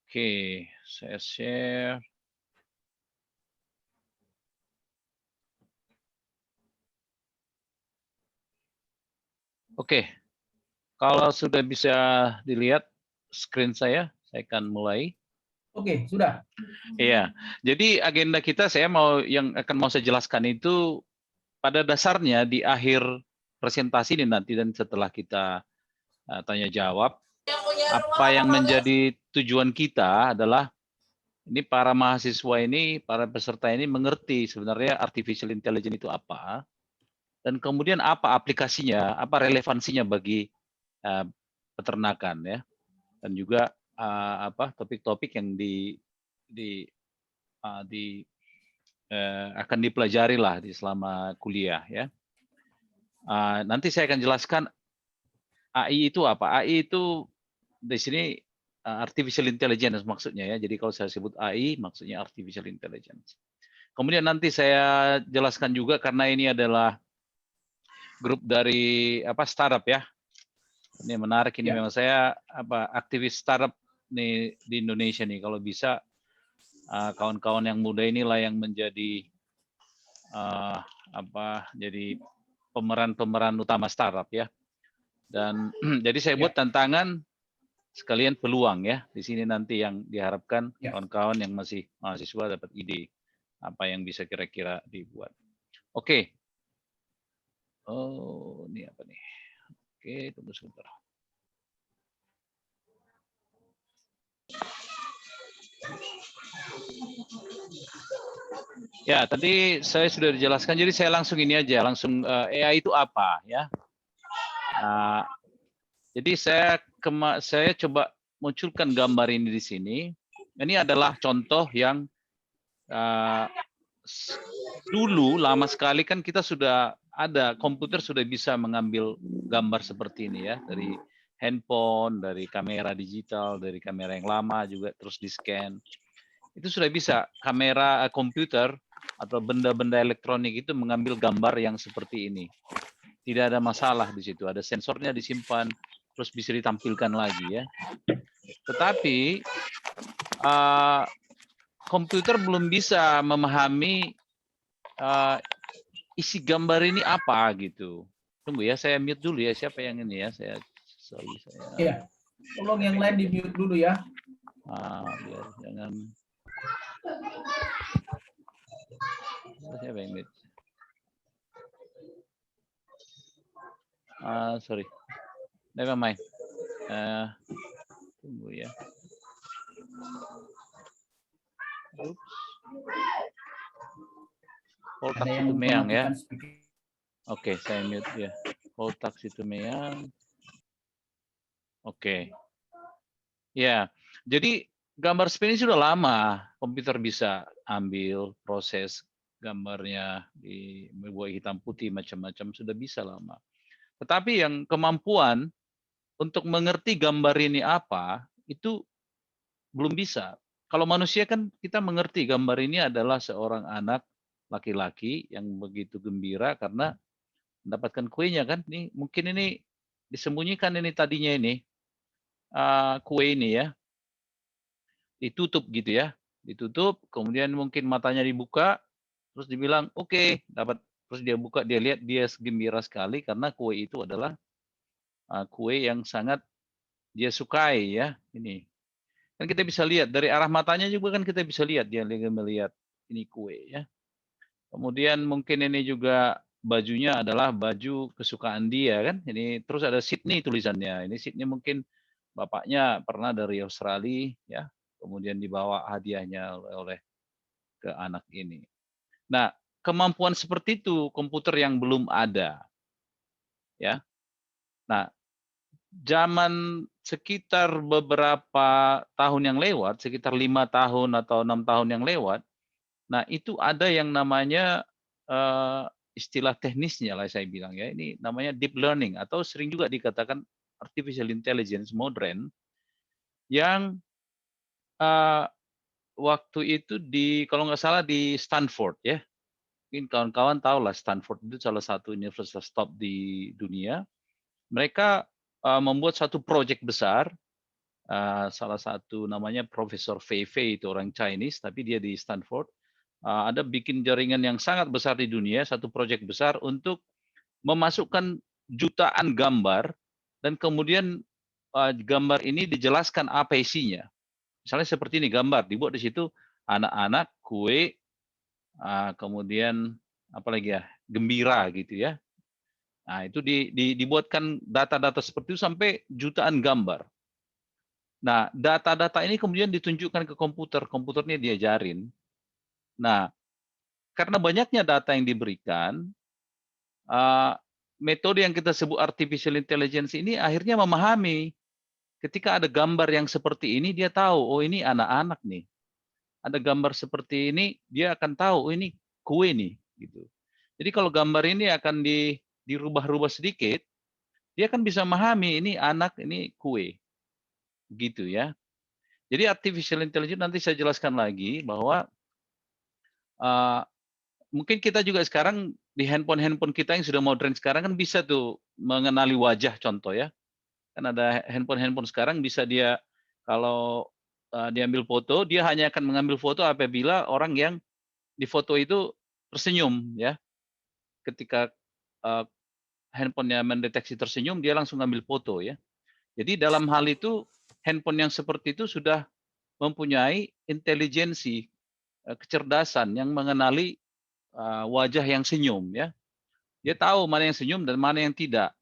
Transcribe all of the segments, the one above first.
Oke, saya share. Oke, kalau sudah bisa dilihat screen saya akan mulai. Oke, sudah. Iya, jadi agenda kita yang mau saya jelaskan itu pada dasarnya di akhir presentasi ini nanti dan setelah kita tanya jawab, apa yang menjadi tujuan kita adalah ini para mahasiswa ini, para peserta ini mengerti sebenarnya artificial intelligence itu apa, dan kemudian apa aplikasinya, apa relevansinya bagi peternakan ya, dan juga topik-topik yang akan dipelajari lah selama kuliah ya. Nanti saya akan jelaskan AI itu apa. AI itu di sini artificial intelligence maksudnya ya. Jadi kalau saya sebut AI maksudnya artificial intelligence. Kemudian nanti saya jelaskan juga karena ini adalah grup dari startup ya. Ini menarik ini memang saya aktivis startup nih di Indonesia nih. Kalau bisa kawan-kawan yang muda inilah yang menjadi jadi pemeran utama startup ya. Dan jadi saya buat tantangan sekalian peluang ya. Di sini nanti yang diharapkan kawan-kawan yang masih mahasiswa dapat ide apa yang bisa kira-kira dibuat. Oke. Oh, ini apa nih? Oke, tunggu sebentar. Ya, tadi saya sudah dijelaskan, jadi saya langsung ini aja, langsung AI itu apa ya? Jadi saya coba munculkan gambar ini di sini. Ini adalah contoh yang dulu lama sekali kan kita sudah ada komputer sudah bisa mengambil gambar seperti ini ya, dari handphone, dari kamera digital, dari kamera yang lama juga terus di-scan. Itu sudah bisa kamera komputer atau benda-benda elektronik itu mengambil gambar yang seperti ini. Tidak ada masalah di situ, ada sensornya disimpan, terus bisa ditampilkan lagi ya. Tetapi komputer belum bisa memahami isi gambar ini apa gitu. Tunggu ya, saya mute dulu ya. Siapa yang ini ya? Iya. Tolong yang lain di mute dulu ya. Biar jangan. Siapa yang mute? Sorry. Never mind. Tunggu ya. Oops. Hold taksi itu Meyang ya. Oke, saya mute ya. Hold taksi itu Meyang. Oke. Ya, jadi gambar seperti ini sudah lama. Komputer bisa ambil proses gambarnya dibuat hitam putih macam-macam sudah bisa lama. Tetapi yang kemampuan untuk mengerti gambar ini apa itu belum bisa. Kalau manusia kan kita mengerti gambar ini adalah seorang anak laki-laki yang begitu gembira karena mendapatkan kuenya kan. Nih mungkin ini disembunyikan ini tadinya ini kue ini ya. Ditutup gitu ya. Ditutup, kemudian mungkin matanya dibuka, terus dibilang oke, dapat, terus dia buka, dia lihat dia gembira sekali karena kue itu adalah kue yang sangat dia sukai ya. Ini kan kita bisa lihat dari arah matanya juga kan kita bisa lihat dia melihat ini kue ya. Kemudian mungkin ini juga bajunya adalah baju kesukaan dia kan. Ini terus ada Sydney tulisannya. Ini Sydney mungkin bapaknya pernah dari Australia ya. Kemudian dibawa hadiahnya oleh ke anak ini. Nah, kemampuan seperti itu komputer yang belum ada. Ya. Nah, zaman sekitar beberapa tahun yang lewat, sekitar 5 tahun atau 6 tahun yang lewat, nah itu ada yang namanya istilah teknisnya lah saya bilang ya, ini namanya deep learning atau sering juga dikatakan artificial intelligence modern yang waktu itu kalau nggak salah di Stanford ya, mungkin kawan-kawan tahu lah Stanford itu salah satu universitas top di dunia. Mereka membuat satu proyek besar salah satu namanya Profesor Fei Fei, itu orang Chinese, tapi dia di Stanford. Ada bikin jaringan yang sangat besar di dunia, satu proyek besar untuk memasukkan jutaan gambar, dan kemudian gambar ini dijelaskan apa isinya. Misalnya seperti ini gambar, dibuat di situ anak-anak, kue, kemudian apalagi ya, gembira gitu ya. Nah, itu dibuatkan data-data seperti itu sampai jutaan gambar. Nah, data-data ini kemudian ditunjukkan ke komputer, komputernya diajarin. Nah, karena banyaknya data yang diberikan, metode yang kita sebut artificial intelligence ini akhirnya memahami. Ketika ada gambar yang seperti ini, dia tahu, oh ini anak-anak nih. Ada gambar seperti ini, dia akan tahu, oh ini kue nih. Gitu. Jadi kalau gambar ini akan dirubah-rubah sedikit, dia kan bisa memahami ini anak, ini kue. Gitu ya. Jadi artificial intelligence nanti saya jelaskan lagi bahwa mungkin kita juga sekarang di handphone kita yang sudah modern sekarang kan bisa tuh mengenali wajah, contoh ya. Kan ada handphone sekarang bisa dia kalau diambil foto, dia hanya akan mengambil foto apabila orang yang di foto itu tersenyum ya. Ketika handphonenya mendeteksi tersenyum, dia langsung ambil foto ya. Jadi dalam hal itu handphone yang seperti itu sudah mempunyai intelijensi, kecerdasan yang mengenali wajah yang senyum ya. Dia tahu mana yang senyum dan mana yang tidak.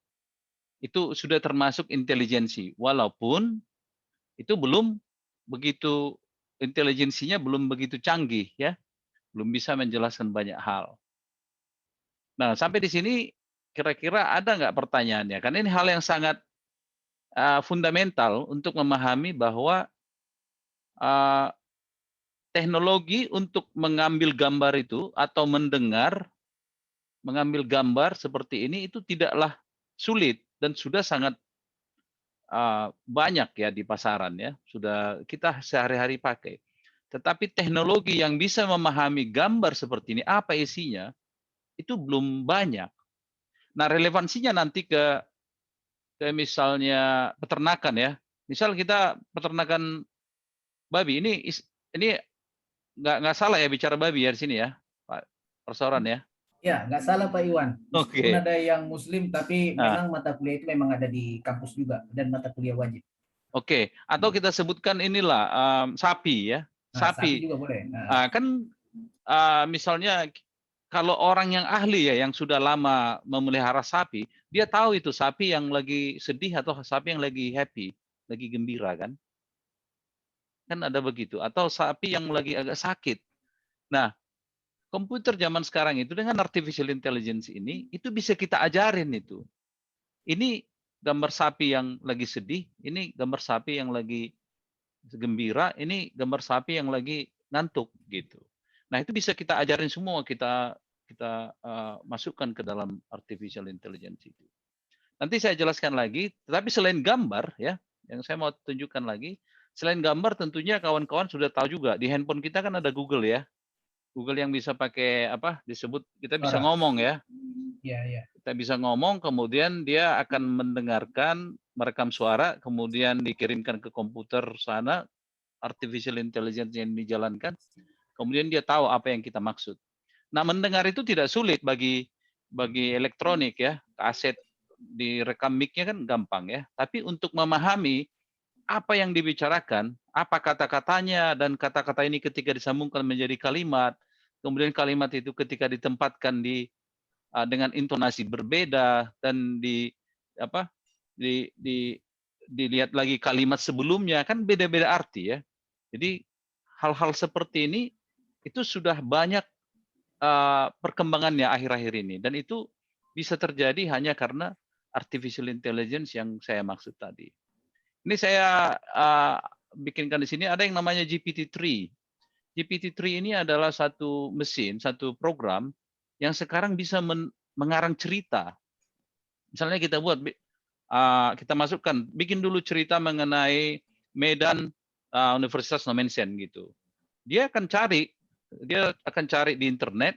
Itu sudah termasuk intelijensi. Walaupun itu belum begitu, intelijensinya belum begitu canggih ya. Belum bisa menjelaskan banyak hal. Nah, sampai di sini kira-kira ada nggak pertanyaannya? Karena ini hal yang sangat fundamental untuk memahami bahwa teknologi untuk mengambil gambar itu atau mengambil gambar seperti ini itu tidaklah sulit dan sudah sangat banyak ya di pasaran ya, sudah kita sehari-hari pakai. Tetapi teknologi yang bisa memahami gambar seperti ini, apa isinya, itu belum banyak. Nah, relevansinya nanti ke misalnya peternakan ya. Misal kita peternakan babi, ini nggak salah ya bicara babi ya di sini ya, Pak Perseoran ya. Ya, nggak salah Pak Iwan. Meskipun Oke. ada yang Muslim, tapi Nah, memang mata kuliah itu memang ada di kampus juga dan mata kuliah wajib. oke. Atau kita sebutkan inilah sapi ya, Nah, sapi sapi. juga boleh. Nah, Kan misalnya kalau orang yang ahli ya, yang sudah lama memelihara sapi, dia tahu itu sapi yang lagi sedih atau sapi yang lagi happy, lagi gembira kan? Kan ada begitu. Atau sapi yang lagi agak sakit. Nah, komputer zaman sekarang itu dengan artificial intelligence ini, itu bisa kita ajarin itu. Ini gambar sapi yang lagi sedih, ini gambar sapi yang lagi gembira, ini gambar sapi yang lagi ngantuk gitu. Nah, itu bisa kita ajarin semua, kita masukkan ke dalam artificial intelligence itu. Nanti saya jelaskan lagi, tetapi selain gambar ya, yang saya mau tunjukkan lagi, selain gambar tentunya kawan-kawan sudah tahu juga di handphone kita kan ada Google ya. Google yang bisa pakai apa disebut, kita bisa suara. ngomong ya. Ya, ya. Kita bisa ngomong, kemudian dia akan mendengarkan, merekam suara, kemudian dikirimkan ke komputer sana, artificial intelligence yang dijalankan, kemudian dia tahu apa yang kita maksud. Nah, mendengar itu tidak sulit bagi elektronik ya, kaset direkam mic-nya kan gampang ya. Tapi untuk memahami apa yang dibicarakan, apa kata-katanya, dan kata-kata ini ketika disambungkan menjadi kalimat, kemudian kalimat itu ketika ditempatkan dengan intonasi berbeda dan dilihat lagi kalimat sebelumnya kan beda-beda arti ya. Jadi hal-hal seperti ini itu sudah banyak perkembangannya akhir-akhir ini, dan itu bisa terjadi hanya karena artificial intelligence yang saya maksud tadi. Ini saya bikinkan di sini ada yang namanya GPT-3. GPT-3 ini adalah satu mesin, satu program yang sekarang bisa mengarang cerita. Misalnya kita buat, kita masukkan, bikin dulu cerita mengenai Medan Universitas Nomensen gitu. Dia akan cari di internet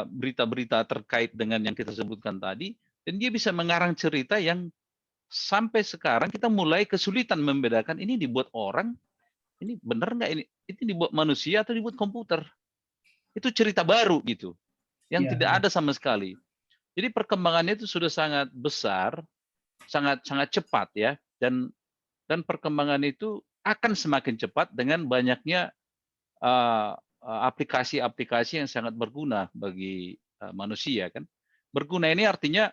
berita-berita terkait dengan yang kita sebutkan tadi, dan dia bisa mengarang cerita yang sampai sekarang kita mulai kesulitan membedakan ini dibuat orang, ini benar nggak ini dibuat manusia atau dibuat komputer. Itu cerita baru gitu, yang tidak ada sama sekali. Jadi perkembangannya itu sudah sangat besar, sangat cepat ya, dan perkembangan itu akan semakin cepat dengan banyaknya aplikasi-aplikasi yang sangat berguna bagi manusia kan. Berguna ini artinya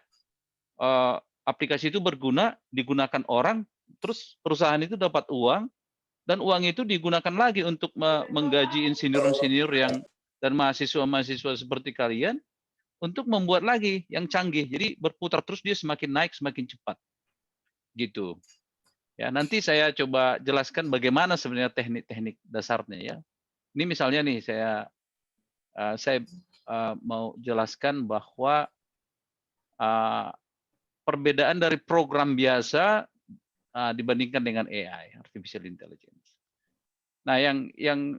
aplikasi itu berguna, digunakan orang, terus perusahaan itu dapat uang, dan uang itu digunakan lagi untuk menggaji insinyur-insinyur dan mahasiswa-mahasiswa seperti kalian untuk membuat lagi yang canggih. Jadi berputar terus, dia semakin naik, semakin cepat. Gitu. Ya, nanti saya coba jelaskan bagaimana sebenarnya teknik-teknik dasarnya ya. Ini misalnya nih saya mau jelaskan bahwa perbedaan dari program biasa dibandingkan dengan AI, artificial intelligence. Nah, yang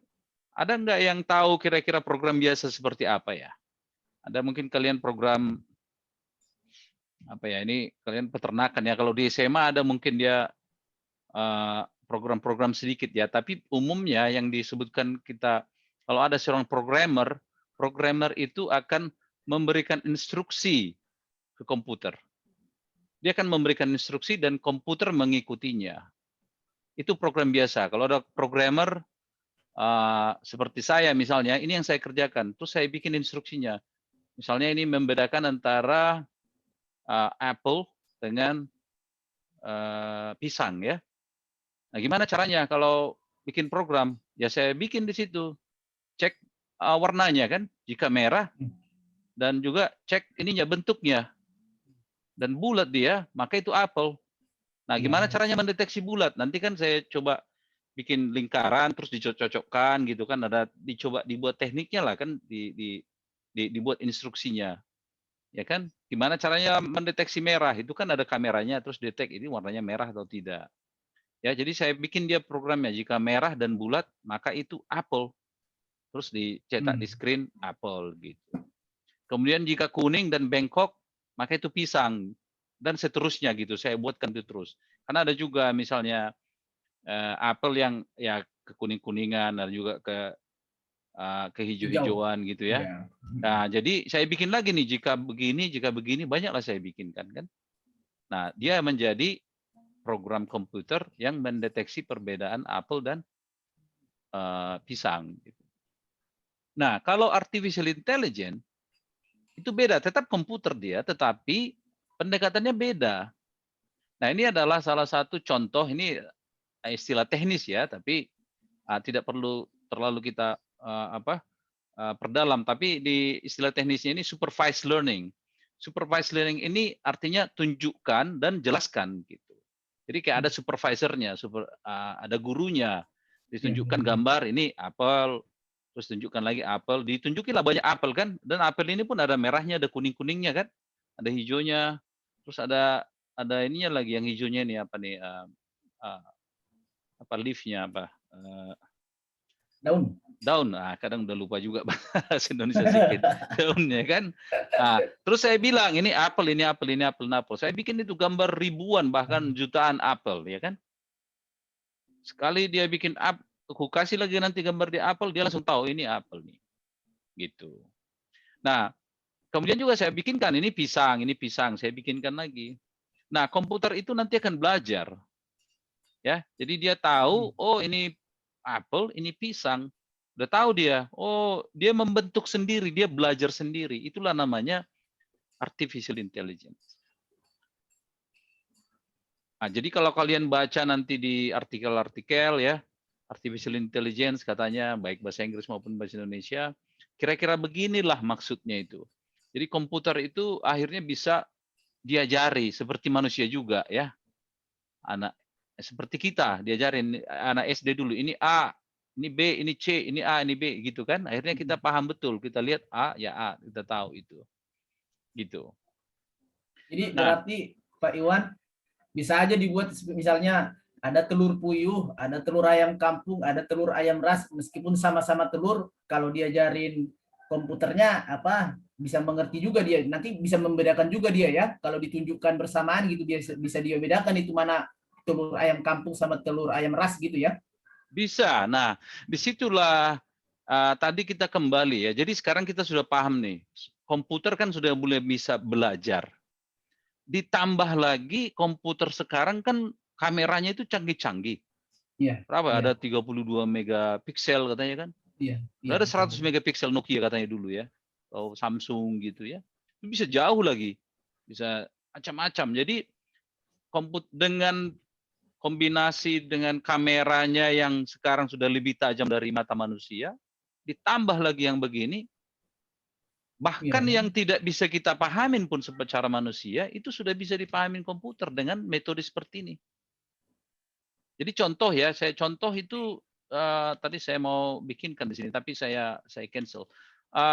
ada nggak yang tahu kira-kira program biasa seperti apa ya? Ada mungkin kalian program apa ya? Ini kalian peternakan ya. Kalau di SMA ada mungkin dia program-program sedikit ya. Tapi umumnya yang disebutkan kita kalau ada seorang programmer itu akan memberikan instruksi ke komputer. Dia akan memberikan instruksi dan komputer mengikutinya. Itu program biasa. Kalau ada programmer seperti saya misalnya, ini yang saya kerjakan, terus saya bikin instruksinya. Misalnya ini membedakan antara apple dengan pisang ya. Nah, gimana caranya kalau bikin program? Ya saya bikin di situ, cek warnanya kan, jika merah, dan juga cek ininya bentuknya, dan bulat dia, maka itu apple. Nah, gimana caranya mendeteksi bulat? Nanti kan saya coba bikin lingkaran terus dicocokkan gitu kan, ada dibuat tekniknya lah kan, dibuat instruksinya ya kan, gimana caranya mendeteksi merah, itu kan ada kameranya terus detek ini warnanya merah atau tidak ya. Jadi saya bikin dia programnya, jika merah dan bulat maka itu apple, terus dicetak di screen apple gitu. Kemudian jika kuning dan bengkok maka itu pisang, dan seterusnya gitu, saya buatkan itu terus. Karena ada juga misalnya apel yang ya kekuning-kuningan dan juga ke hijau-hijauan gitu ya. Nah, jadi saya bikin lagi nih, jika begini, banyaklah saya bikinkan kan. Nah, dia menjadi program komputer yang mendeteksi perbedaan apel dan pisang. Nah, kalau artificial intelligence itu beda, tetap komputer dia, tetapi pendekatannya beda. Nah, ini adalah salah satu contoh, ini istilah teknis ya, tapi tidak perlu terlalu kita perdalam. Tapi di istilah teknisnya ini supervised learning. Supervised learning ini artinya tunjukkan dan jelaskan gitu. Jadi kayak ada supervisornya, ada gurunya, ditunjukkan gambar ini apel, terus tunjukkan lagi apel, ditunjukilah banyak apel kan, dan apel ini pun ada merahnya, ada kuning-kuningnya kan, ada hijaunya, terus ada ininya lagi yang hijaunya ini apa nih, apa leaf-nya apa, daun. Kadang udah lupa juga bahasa Indonesia sedikit, daunnya kan. Terus saya bilang ini apel, ini apel, ini apel, apel. Saya bikin itu gambar ribuan bahkan jutaan apel ya kan. Sekali dia bikin aku kasih lagi nanti gambar di apel, dia langsung tahu ini apel nih. Gitu. Nah, kemudian juga saya bikinkan ini pisang, saya bikinkan lagi. Nah, komputer itu nanti akan belajar. Ya, jadi dia tahu, oh ini apel, ini pisang. Udah tahu dia, oh dia membentuk sendiri, dia belajar sendiri. Itulah namanya artificial intelligence. Nah, jadi kalau kalian baca nanti di artikel-artikel ya, artificial intelligence katanya baik bahasa Inggris maupun bahasa Indonesia, kira-kira beginilah maksudnya itu. Jadi komputer itu akhirnya bisa diajari seperti manusia juga ya. Anak seperti kita diajarin anak SD dulu, ini A, ini B, ini C, ini A, ini B gitu kan. Akhirnya kita paham betul, kita lihat A ya A, kita tahu itu. Gitu. Jadi berarti Pak Iwan bisa aja dibuat misalnya ada telur puyuh, ada telur ayam kampung, ada telur ayam ras, meskipun sama-sama telur, kalau diajarin komputernya bisa mengerti juga dia. Nanti bisa membedakan juga dia ya. Kalau ditunjukkan bersamaan gitu dia bisa dia bedakan itu mana telur ayam kampung sama telur ayam ras gitu ya. Bisa. Nah, disitulah tadi kita kembali ya. Jadi sekarang kita sudah paham nih, komputer kan sudah mulai bisa belajar. Ditambah lagi komputer sekarang kan kameranya itu canggih-canggih. Iya, Berapa? iya, Ada 32 megapiksel katanya kan. iya, iya, Ada betul, 100 betul. megapiksel Nokia katanya dulu ya. Atau Samsung gitu ya. Itu bisa jauh lagi. Bisa macam-macam. Jadi dengan kombinasi dengan kameranya yang sekarang sudah lebih tajam dari mata manusia, ditambah lagi yang begini, Iya, bahkan ya. yang tidak bisa kita pahamin pun secara manusia, itu sudah bisa dipahamin komputer dengan metode seperti ini. Jadi contoh ya, saya contoh itu tadi saya mau bikinkan di sini, tapi saya cancel.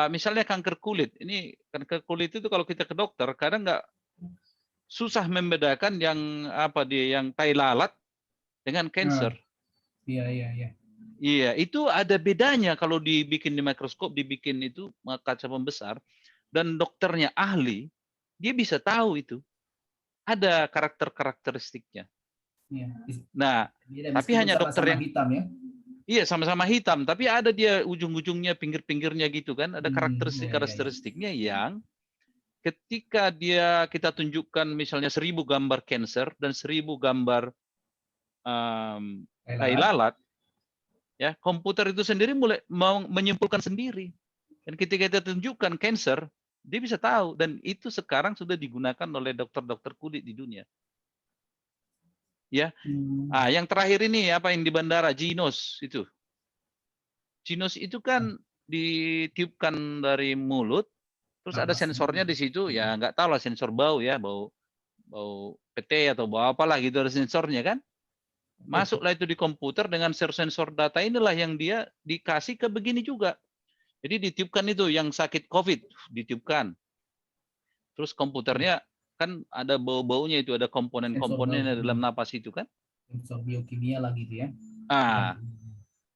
Misalnya kanker kulit, ini kanker kulit itu kalau kita ke dokter, kadang nggak susah membedakan yang apa dia yang tai lalat dengan Nah, cancer. iya, iya, iya. Iya, itu ada bedanya kalau dibikin di mikroskop, dibikin itu kaca pembesar, dan dokternya ahli, dia bisa tahu itu. Ada karakteristiknya. Iya. Nah, Beda tapi meskipun hanya dokter sama-sama yang hitam ya. iya sama-sama hitam, tapi ada dia ujung-ujungnya, pinggir-pinggirnya gitu kan, ada Iya, iya, iya. karakteristiknya yang ketika kita tunjukkan misalnya 1.000 gambar cancer dan 1.000 gambar Kayak tai lalat. lalat, ya komputer itu sendiri mulai mau menyimpulkan sendiri. Dan ketika kita tunjukkan cancer, dia bisa tahu, dan itu sekarang sudah digunakan oleh dokter-dokter kulit di dunia. Ya, Hmm. yang terakhir ini apa yang di bandara Ginos itu. Ginos itu kan ditiupkan dari mulut, terus ada Napas. sensornya di situ, ya nggak tahu lah sensor bau ya, bau PT atau bau apalah gitu ada sensornya kan. Masuklah itu di komputer dengan sensor data inilah yang dia dikasih ke begini juga. Jadi ditiupkan itu yang sakit COVID, ditiupkan. Terus komputernya kan ada bau-baunya itu, ada Sensor bau. komponen-komponen dalam napas itu kan. Sensor biokimia lah gitu ya. Iya, Ah,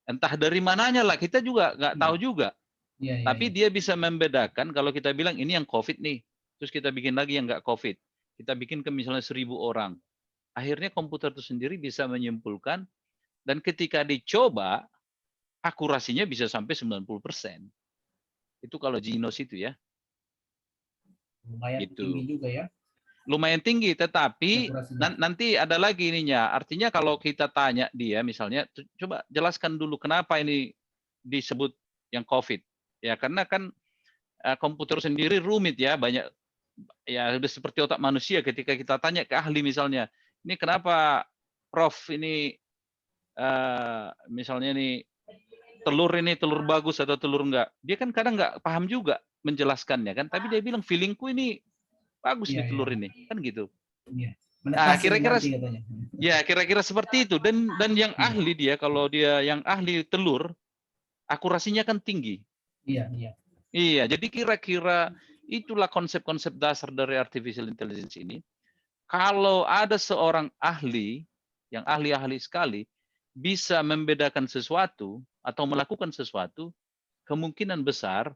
entah dari mananya lah, kita juga nggak iya, tahu juga. iya, iya, Tapi iya. dia bisa membedakan kalau kita bilang ini yang COVID nih, terus kita bikin lagi yang nggak COVID. Kita bikin ke misalnya 1.000 orang. Akhirnya komputer itu sendiri bisa menyimpulkan, dan ketika dicoba, akurasinya bisa sampai 90%. Itu kalau Ginos itu ya. Lumayan tinggi Gitu. juga ya Lumayan tinggi, tetapi akurasinya. nanti ada lagi ininya. Artinya kalau kita tanya dia misalnya, coba jelaskan dulu kenapa ini disebut yang COVID. Ya karena kan komputer sendiri rumit ya, banyak ya sudah seperti otak manusia. Ketika kita tanya ke ahli misalnya, ini kenapa Prof ini misalnya ini telur bagus atau telur enggak. Dia kan kadang enggak paham juga menjelaskannya kan, tapi dia bilang feelingku ini bagus Iya, nih iya, telur ini, kan gitu. iya. Ah, Menetas ini kira-kira nanti katanya. ya kira-kira seperti itu, dan yang Iya, ahli dia kalau dia yang ahli telur akurasinya kan tinggi. iya, iya. Iya, jadi kira-kira itulah konsep-konsep dasar dari artificial intelligence ini. Kalau ada seorang ahli yang ahli-ahli sekali bisa membedakan sesuatu atau melakukan sesuatu, kemungkinan besar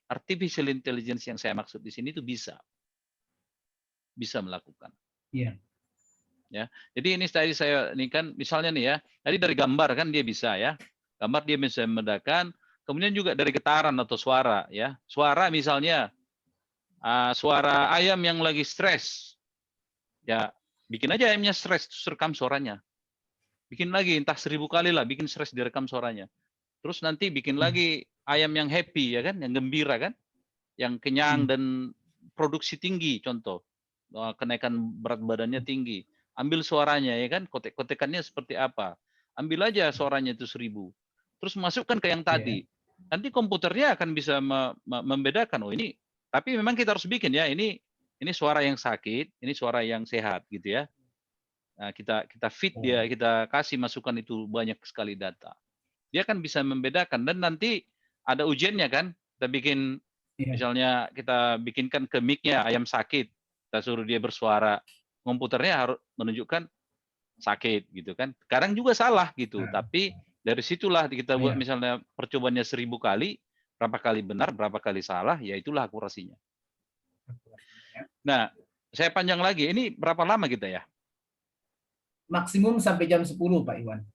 artificial intelligence yang saya maksud di sini itu bisa melakukan. Iya. Ya, jadi ini tadi saya ini kan misalnya nih ya, tadi dari gambar kan dia bisa ya, gambar dia bisa membedakan, kemudian juga dari getaran atau suara ya, suara misalnya suara ayam yang lagi stres, ya bikin aja ayamnya stres, terus rekam suaranya, bikin lagi entah 1.000 kali lah, bikin stres direkam suaranya, terus nanti bikin Hmm. lagi ayam yang happy ya kan, yang gembira kan, yang kenyang Hmm. dan produksi tinggi, contoh kenaikan berat badannya tinggi, ambil suaranya ya kan, kotek-kotekannya seperti apa, ambil aja suaranya itu 1.000, terus masukkan ke yang Iya. tadi, nanti komputernya akan bisa membedakan, oh ini, tapi memang kita harus bikin ya, ini suara yang sakit, ini suara yang sehat gitu ya. Nah, kita feed Oh. dia, kita kasih masukan itu banyak sekali data, dia kan bisa membedakan, dan nanti ada ujiannya kan, kita bikin Iya. misalnya kita bikinkan ke mic-nya ayam sakit, kita suruh dia bersuara, komputernya harus menunjukkan sakit gitu kan. Kadang juga salah gitu, Nah, tapi dari situlah kita buat iya. misalnya percobaannya 1.000 kali, Berapa kali benar, berapa kali salah, ya itulah akurasinya. Nah, saya panjang lagi. Ini berapa lama kita ya? Maksimum sampai jam 10, Pak Iwan.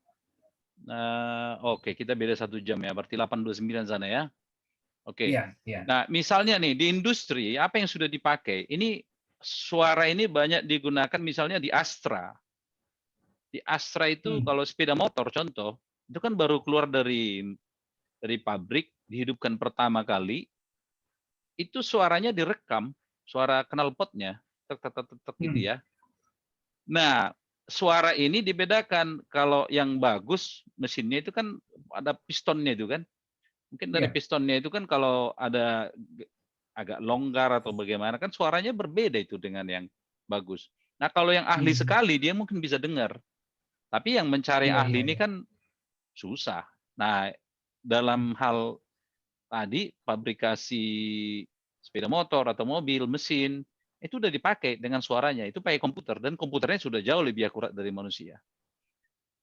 Oke, kita beda 1 jam ya. Berarti 8.29 sana ya. Oke. Iya, iya. Nah, misalnya nih di industri apa yang sudah dipakai? Ini suara ini banyak digunakan misalnya di Astra. Di Astra itu kalau sepeda motor contoh, itu kan baru keluar dari pabrik, dihidupkan pertama kali, itu suaranya direkam, suara knalpotnya, tek tek tek tek tek gitu ya. Nah, suara ini dibedakan kalau yang bagus mesinnya itu kan ada pistonnya itu kan. Mungkin dari Iya. pistonnya itu kan kalau ada agak longgar atau bagaimana kan suaranya berbeda itu dengan yang bagus. Nah, kalau yang ahli sekali dia mungkin bisa dengar. Tapi yang mencari Iya, ahli iya, ini iya. kan susah. Nah, dalam hal tadi fabrikasi sepeda motor atau mobil, mesin, itu udah dipakai dengan suaranya. Itu pakai komputer dan komputernya sudah jauh lebih akurat dari manusia.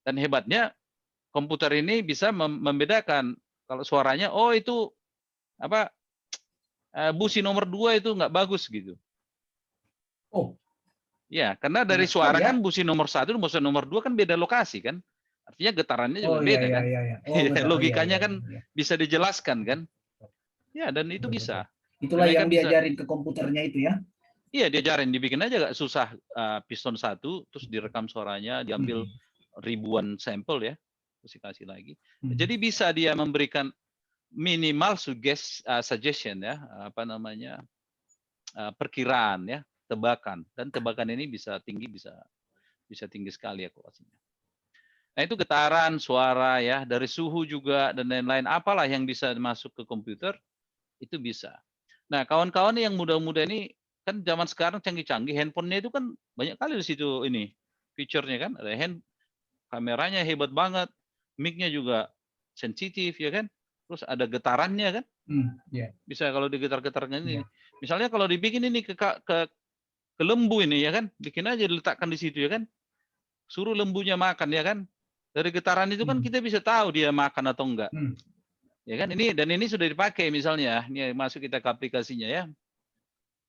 Dan hebatnya komputer ini bisa membedakan kalau suaranya, oh itu apa busi nomor 2 itu nggak bagus gitu. Oh, Ya, karena dari hebat sekali suara ya. kan busi nomor 1, busi nomor 2 kan beda lokasi kan. Artinya getarannya juga Oh, iya, beda iya, kan. iya, iya. Oh, betul. Oh, iya, Logikanya iya, kan iya. bisa dijelaskan kan. Ya, dan itu Betul, betul. bisa. Dan Itulah mereka yang bisa, diajarin ke komputernya itu ya. iya diajarin, dibikin aja gak susah piston 1, terus direkam suaranya, diambil Hmm. ribuan sampel ya, terus dikasih lagi. Hmm. Jadi bisa dia memberikan minimal suggestion ya, apa namanya, perkiraan ya, tebakan. Dan tebakan ini bisa tinggi, bisa tinggi sekali akurasinya. Nah itu getaran, suara ya, dari suhu juga dan lain-lain. Apalah yang bisa masuk ke komputer itu bisa. Nah kawan-kawan yang muda-muda ini kan zaman sekarang canggih-canggih, handphonenya itu kan banyak kali di situ ini fiturnya kan, ada kameranya hebat banget, mic-nya juga sensitif ya kan, terus ada getarannya kan, Yeah. bisa kalau digetar-getarkan ini. Yeah. Misalnya kalau dibikin ini ke lembu ini ya kan, bikin aja diletakkan di situ ya kan, suruh lembunya makan ya kan, dari getaran itu kan kita bisa tahu dia makan atau enggak. Ya kan ini, dan ini sudah dipakai misalnya, ini masuk kita ke aplikasinya ya.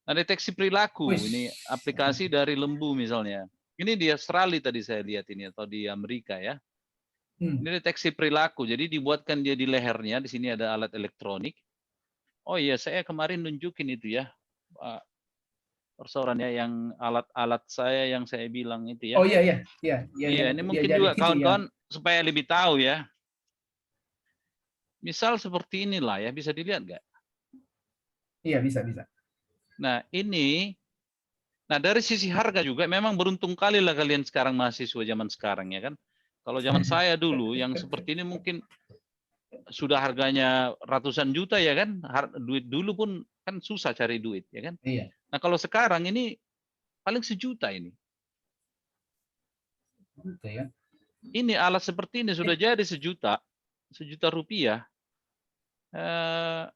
Nah, deteksi perilaku ini aplikasi dari lembu misalnya. Ini di Australia tadi saya lihat ini atau di Amerika ya. Ini deteksi perilaku. Jadi dibuatkan dia di lehernya, di sini ada alat elektronik. Oh iya, saya kemarin nunjukin itu ya. Persoalannya yang alat-alat saya yang saya bilang itu ya. Oh iya, iya, iya, iya, Iya, yang ini mungkin diajarin juga itu ya. kawan-kawan supaya lebih tahu ya. Misal seperti inilah ya, bisa dilihat nggak? Iya, bisa, bisa. Nah ini, nah dari sisi harga juga memang beruntung kali lah kalian sekarang mahasiswa zaman sekarang ya kan. Kalau zaman saya dulu yang seperti ini mungkin sudah harganya ratusan juta ya kan. Duit dulu pun kan susah cari duit ya kan. Iya. Nah kalau sekarang ini paling sejuta ini. Gitu ya. Ini alat seperti ini sudah jadi sejuta rupiah.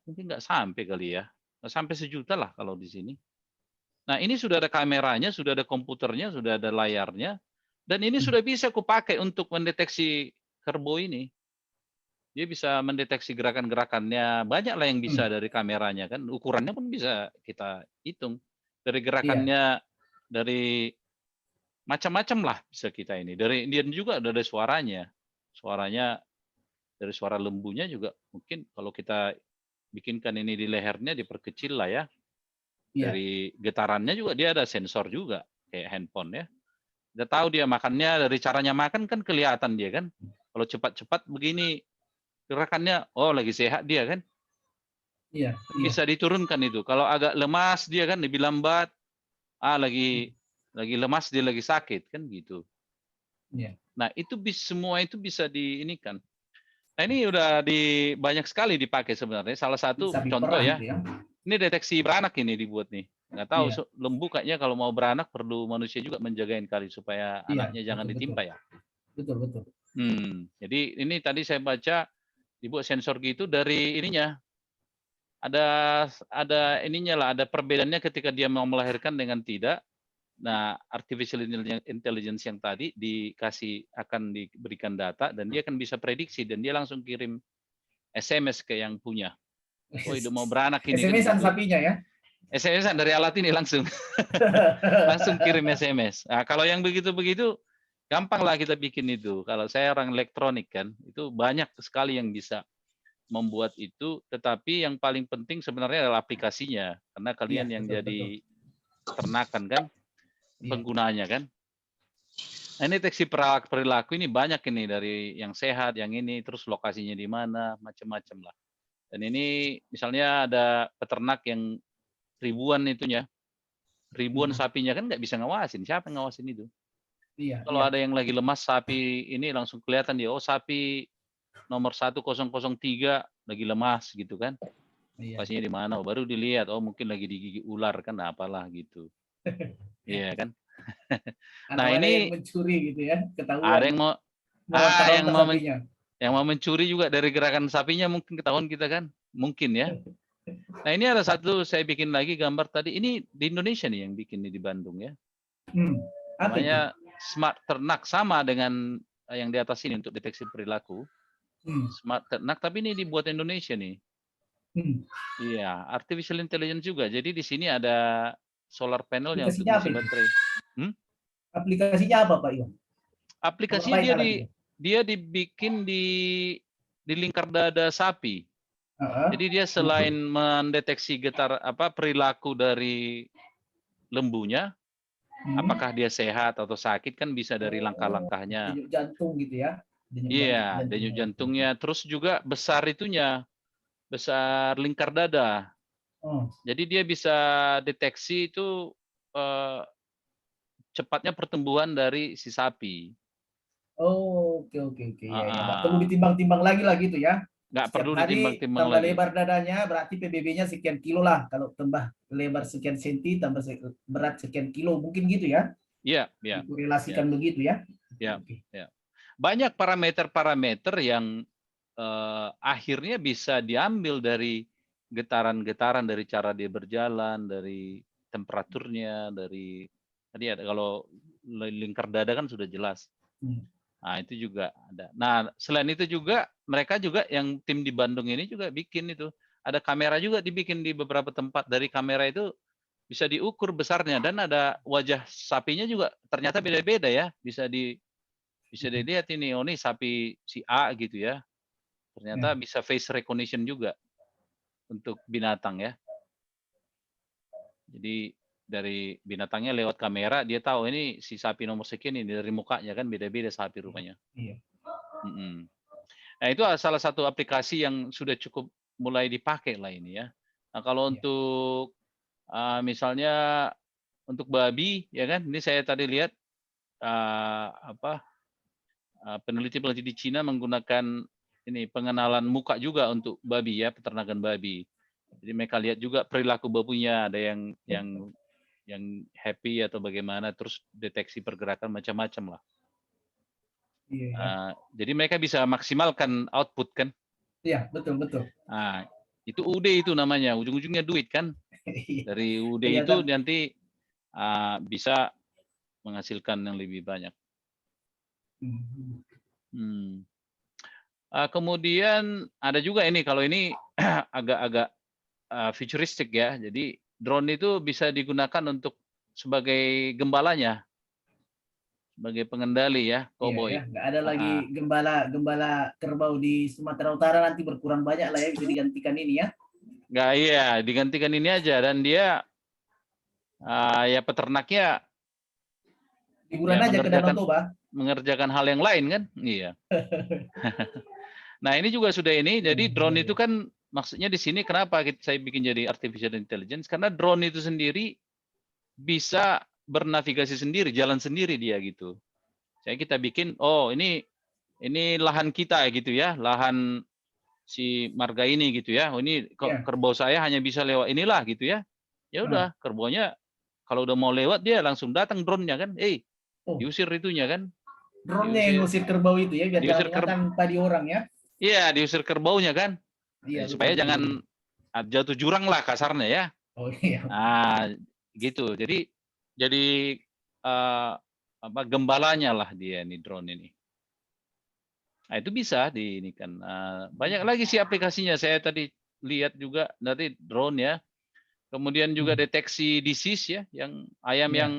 Mungkin nggak sampai kali ya. Nggak sampai sejuta lah kalau di sini. Nah ini sudah ada kameranya, sudah ada komputernya, sudah ada layarnya, dan ini sudah bisa kupakai untuk mendeteksi kerbau ini. Dia bisa mendeteksi gerakan-gerakannya, banyak lah yang bisa dari kameranya kan, ukurannya pun bisa kita hitung. Dari Iya. gerakannya, dari macam-macam lah bisa kita ini. Dari Indian juga ada suaranya. Suaranya dari suara lembunya juga mungkin kalau kita bikinkan ini di lehernya diperkecil lah ya. Iya. Dari getarannya juga dia ada sensor juga kayak handphone ya. Kita tahu dia makannya, dari caranya makan kan kelihatan dia kan. Kalau cepat-cepat begini gerakannya, oh lagi sehat dia kan. Iya. Bisa diturunkan itu. Kalau agak lemas dia kan lebih lambat. Lagi lemas dia lagi sakit kan gitu. Iya. Nah itu semua itu bisa diinikan. Nah ini udah banyak sekali dipakai sebenarnya. Salah satu Sapi contoh perah ya. itu ya. Ini deteksi beranak ini dibuat nih. Nggak tahu Iya. lembu kayaknya kalau mau beranak perlu manusia juga menjagain kali supaya Iya, anaknya jangan betul, betul. ditimpa ya. Betul, betul. Jadi ini tadi saya baca dibuat sensor gitu dari ininya. Ada ininya lah, ada perbedaannya ketika dia mau melahirkan dengan tidak. Nah, artificial intelligence yang tadi akan diberikan data dan dia akan bisa prediksi dan dia langsung kirim SMS ke yang punya. Oh, itu mau beranak ini kan SMS-an gitu. sapinya ya. SMS-an dari alat ini langsung. Langsung kirim SMS. Nah, kalau yang begitu-begitu gampang lah kita bikin itu. Kalau saya orang elektronik kan, itu banyak sekali yang bisa membuat itu, tetapi yang paling penting sebenarnya adalah aplikasinya. Karena Iya, kalian yang betul, jadi betul. ternakan kan, Iya. penggunanya kan. Nah, ini deteksi perilaku ini banyak ini, dari yang sehat, yang ini, terus lokasinya di mana, macam-macam lah. Dan ini misalnya ada peternak yang ribuan itunya, ribuan sapinya kan nggak bisa ngawasin, siapa yang ngawasin itu? Iya, Kalau iya. ada yang lagi lemas sapi ini langsung kelihatan dia, oh sapi nomor 1003 lagi lemas gitu kan. Iya. Lokasinya di mana? Oh, baru dilihat, oh mungkin lagi digigit ular kan, apalah gitu. Iya kan? Atau Nah ada yang ini mencuri gitu ya, ada ketahuan yang mau meronta-ronta sapinya. yang mau mencuri juga dari gerakan sapinya mungkin ketahuan kita kan, mungkin ya. Nah ini ada satu saya bikin lagi gambar tadi, ini di Indonesia nih yang bikin ini di Bandung ya. Apa itu? Namanya Smart Ternak, sama dengan yang di atas ini untuk deteksi perilaku. Smart Ternak, tapi ini dibuat Indonesia nih. Iya, artificial intelligence juga. Jadi di sini ada solar panelnya untuk Aplikasinya apa ngisi itu? baterai. Aplikasinya apa Pak Iwan? Aplikasinya Ngapain alatnya? dia dibikin di lingkar dada sapi. Jadi dia selain mendeteksi perilaku dari lembunya, apakah dia sehat atau sakit kan bisa dari langkah-langkahnya. Denyut jantung gitu ya. Iya, denyut jantungnya. Terus juga besar itunya, besar lingkar dada. Jadi dia bisa deteksi itu cepatnya pertumbuhan dari si sapi. Oh, oke, oke, oke. Ya, ya. Nggak perlu Heeh. ditimbang-timbang lagi lah gitu ya. Nggak Setiap perlu hari ditimbang-timbang tambah lagi. lebar dadanya, berarti PBB-nya sekian kilo lah. Kalau tambah lebar sekian senti, tambah berat sekian kilo. Mungkin gitu ya. Iya, iya, iya, Dikorelasikan begitu ya. iya, Oke. iya. Banyak parameter-parameter yang akhirnya bisa diambil dari getaran-getaran, dari cara dia berjalan, dari temperaturnya, dari tadi ada kalau lingkar dada kan sudah jelas. Nah, itu juga ada. Nah, selain itu juga mereka juga yang tim di Bandung ini juga bikin itu. Ada kamera juga dibikin di beberapa tempat. Dari kamera itu bisa diukur besarnya dan ada wajah sapinya juga ternyata beda-beda ya. Bisa dilihat ini, oh ini sapi si A gitu ya. Ternyata bisa face recognition juga untuk binatang ya. Jadi dari binatangnya lewat kamera dia tahu ini si sapi nomor sekian ini, dari mukanya kan beda-beda sapi rupanya. Iya. Nah itu salah satu aplikasi yang sudah cukup mulai dipakai lah ini ya. Nah kalau untuk misalnya untuk babi ya kan, ini saya tadi lihat peneliti-peneliti di Cina menggunakan ini pengenalan muka juga untuk babi ya, peternakan babi. Jadi mereka lihat juga perilaku babunya, ada yang happy atau bagaimana, terus deteksi pergerakan macam-macam lah. Jadi mereka bisa maksimalkan output kan. Iya, betul, betul. Nah, itu UD itu namanya, ujung-ujungnya duit kan. Dari UD itu nanti bisa menghasilkan yang lebih banyak. Kemudian ada juga ini, kalau ini agak-agak futuristik ya. Jadi drone itu bisa digunakan untuk sebagai gembalanya, sebagai pengendali ya, cowboy. Iya, ya. Nggak ada lagi gembala kerbau di Sumatera Utara, nanti berkurang banyak lah ya, bisa digantikan ini ya. Nggak, iya, digantikan ini aja, dan dia ya peternaknya liburan aja ke Danau Toba. Mengerjakan hal yang lain kan, iya. Nah ini juga sudah ini, jadi drone itu kan maksudnya di sini kenapa saya bikin jadi artificial intelligence, karena drone itu sendiri bisa bernavigasi sendiri, jalan sendiri dia gitu. Saya kita bikin, oh ini lahan kita gitu ya, lahan si marga ini gitu ya. Oh ini kerbau saya hanya bisa lewat inilah gitu ya. Ya udah, kerbaunya kalau udah mau lewat dia langsung datang drone-nya kan. Diusir itunya kan. Drone-nya yang ngusir kerbau itu ya, biar jangan makan padi orang ya. Iya, diusir kerbaunya kan. Iya, supaya jangan jatuh jurang lah kasarnya ya. Oh iya. Nah, gitu. Jadi gembalanya lah dia nih drone ini. Nah, itu bisa ini kan. Banyak lagi sih aplikasinya. Saya tadi lihat juga nanti drone ya. Kemudian juga deteksi disease ya, yang ayam Iya. yang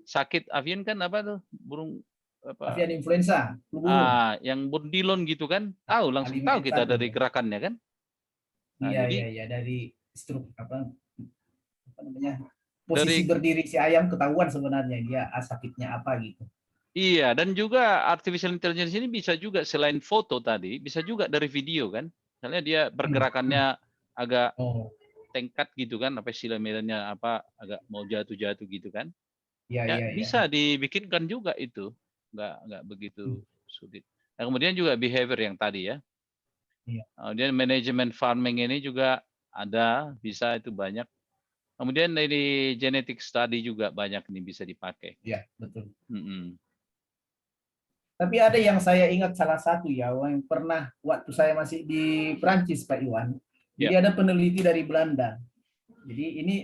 sakit avian kan apa tuh, burung apa? Avian influenza, flu burung. Yang bundilon gitu kan, tahu langsung tahu kita H5N1. dari gerakannya kan. Nah, Iya, iya, jadi iya, dari apa namanya, posisi dari berdiri si ayam ketahuan sebenarnya dia sakitnya apa gitu. iya, dan juga artificial intelligence ini bisa juga selain foto tadi, bisa juga dari video kan. Misalnya dia pergerakannya agak Oh, tengkat gitu kan, apa istilahnya apa agak mau jatuh-jatuh gitu kan. iya, Ya iya, iya. bisa dibikinkan juga itu, nggak begitu sulit. Nah, kemudian juga behavior yang tadi ya. Iya, Kemudian manajemen farming ini juga ada, bisa itu banyak. Kemudian dari genetic study juga banyak ini bisa dipakai. iya, betul. Mm-mm. Tapi ada yang saya ingat salah satu ya, yang pernah waktu saya masih di Prancis, Pak Iwan. Ya, Jadi ada peneliti dari Belanda. Jadi ini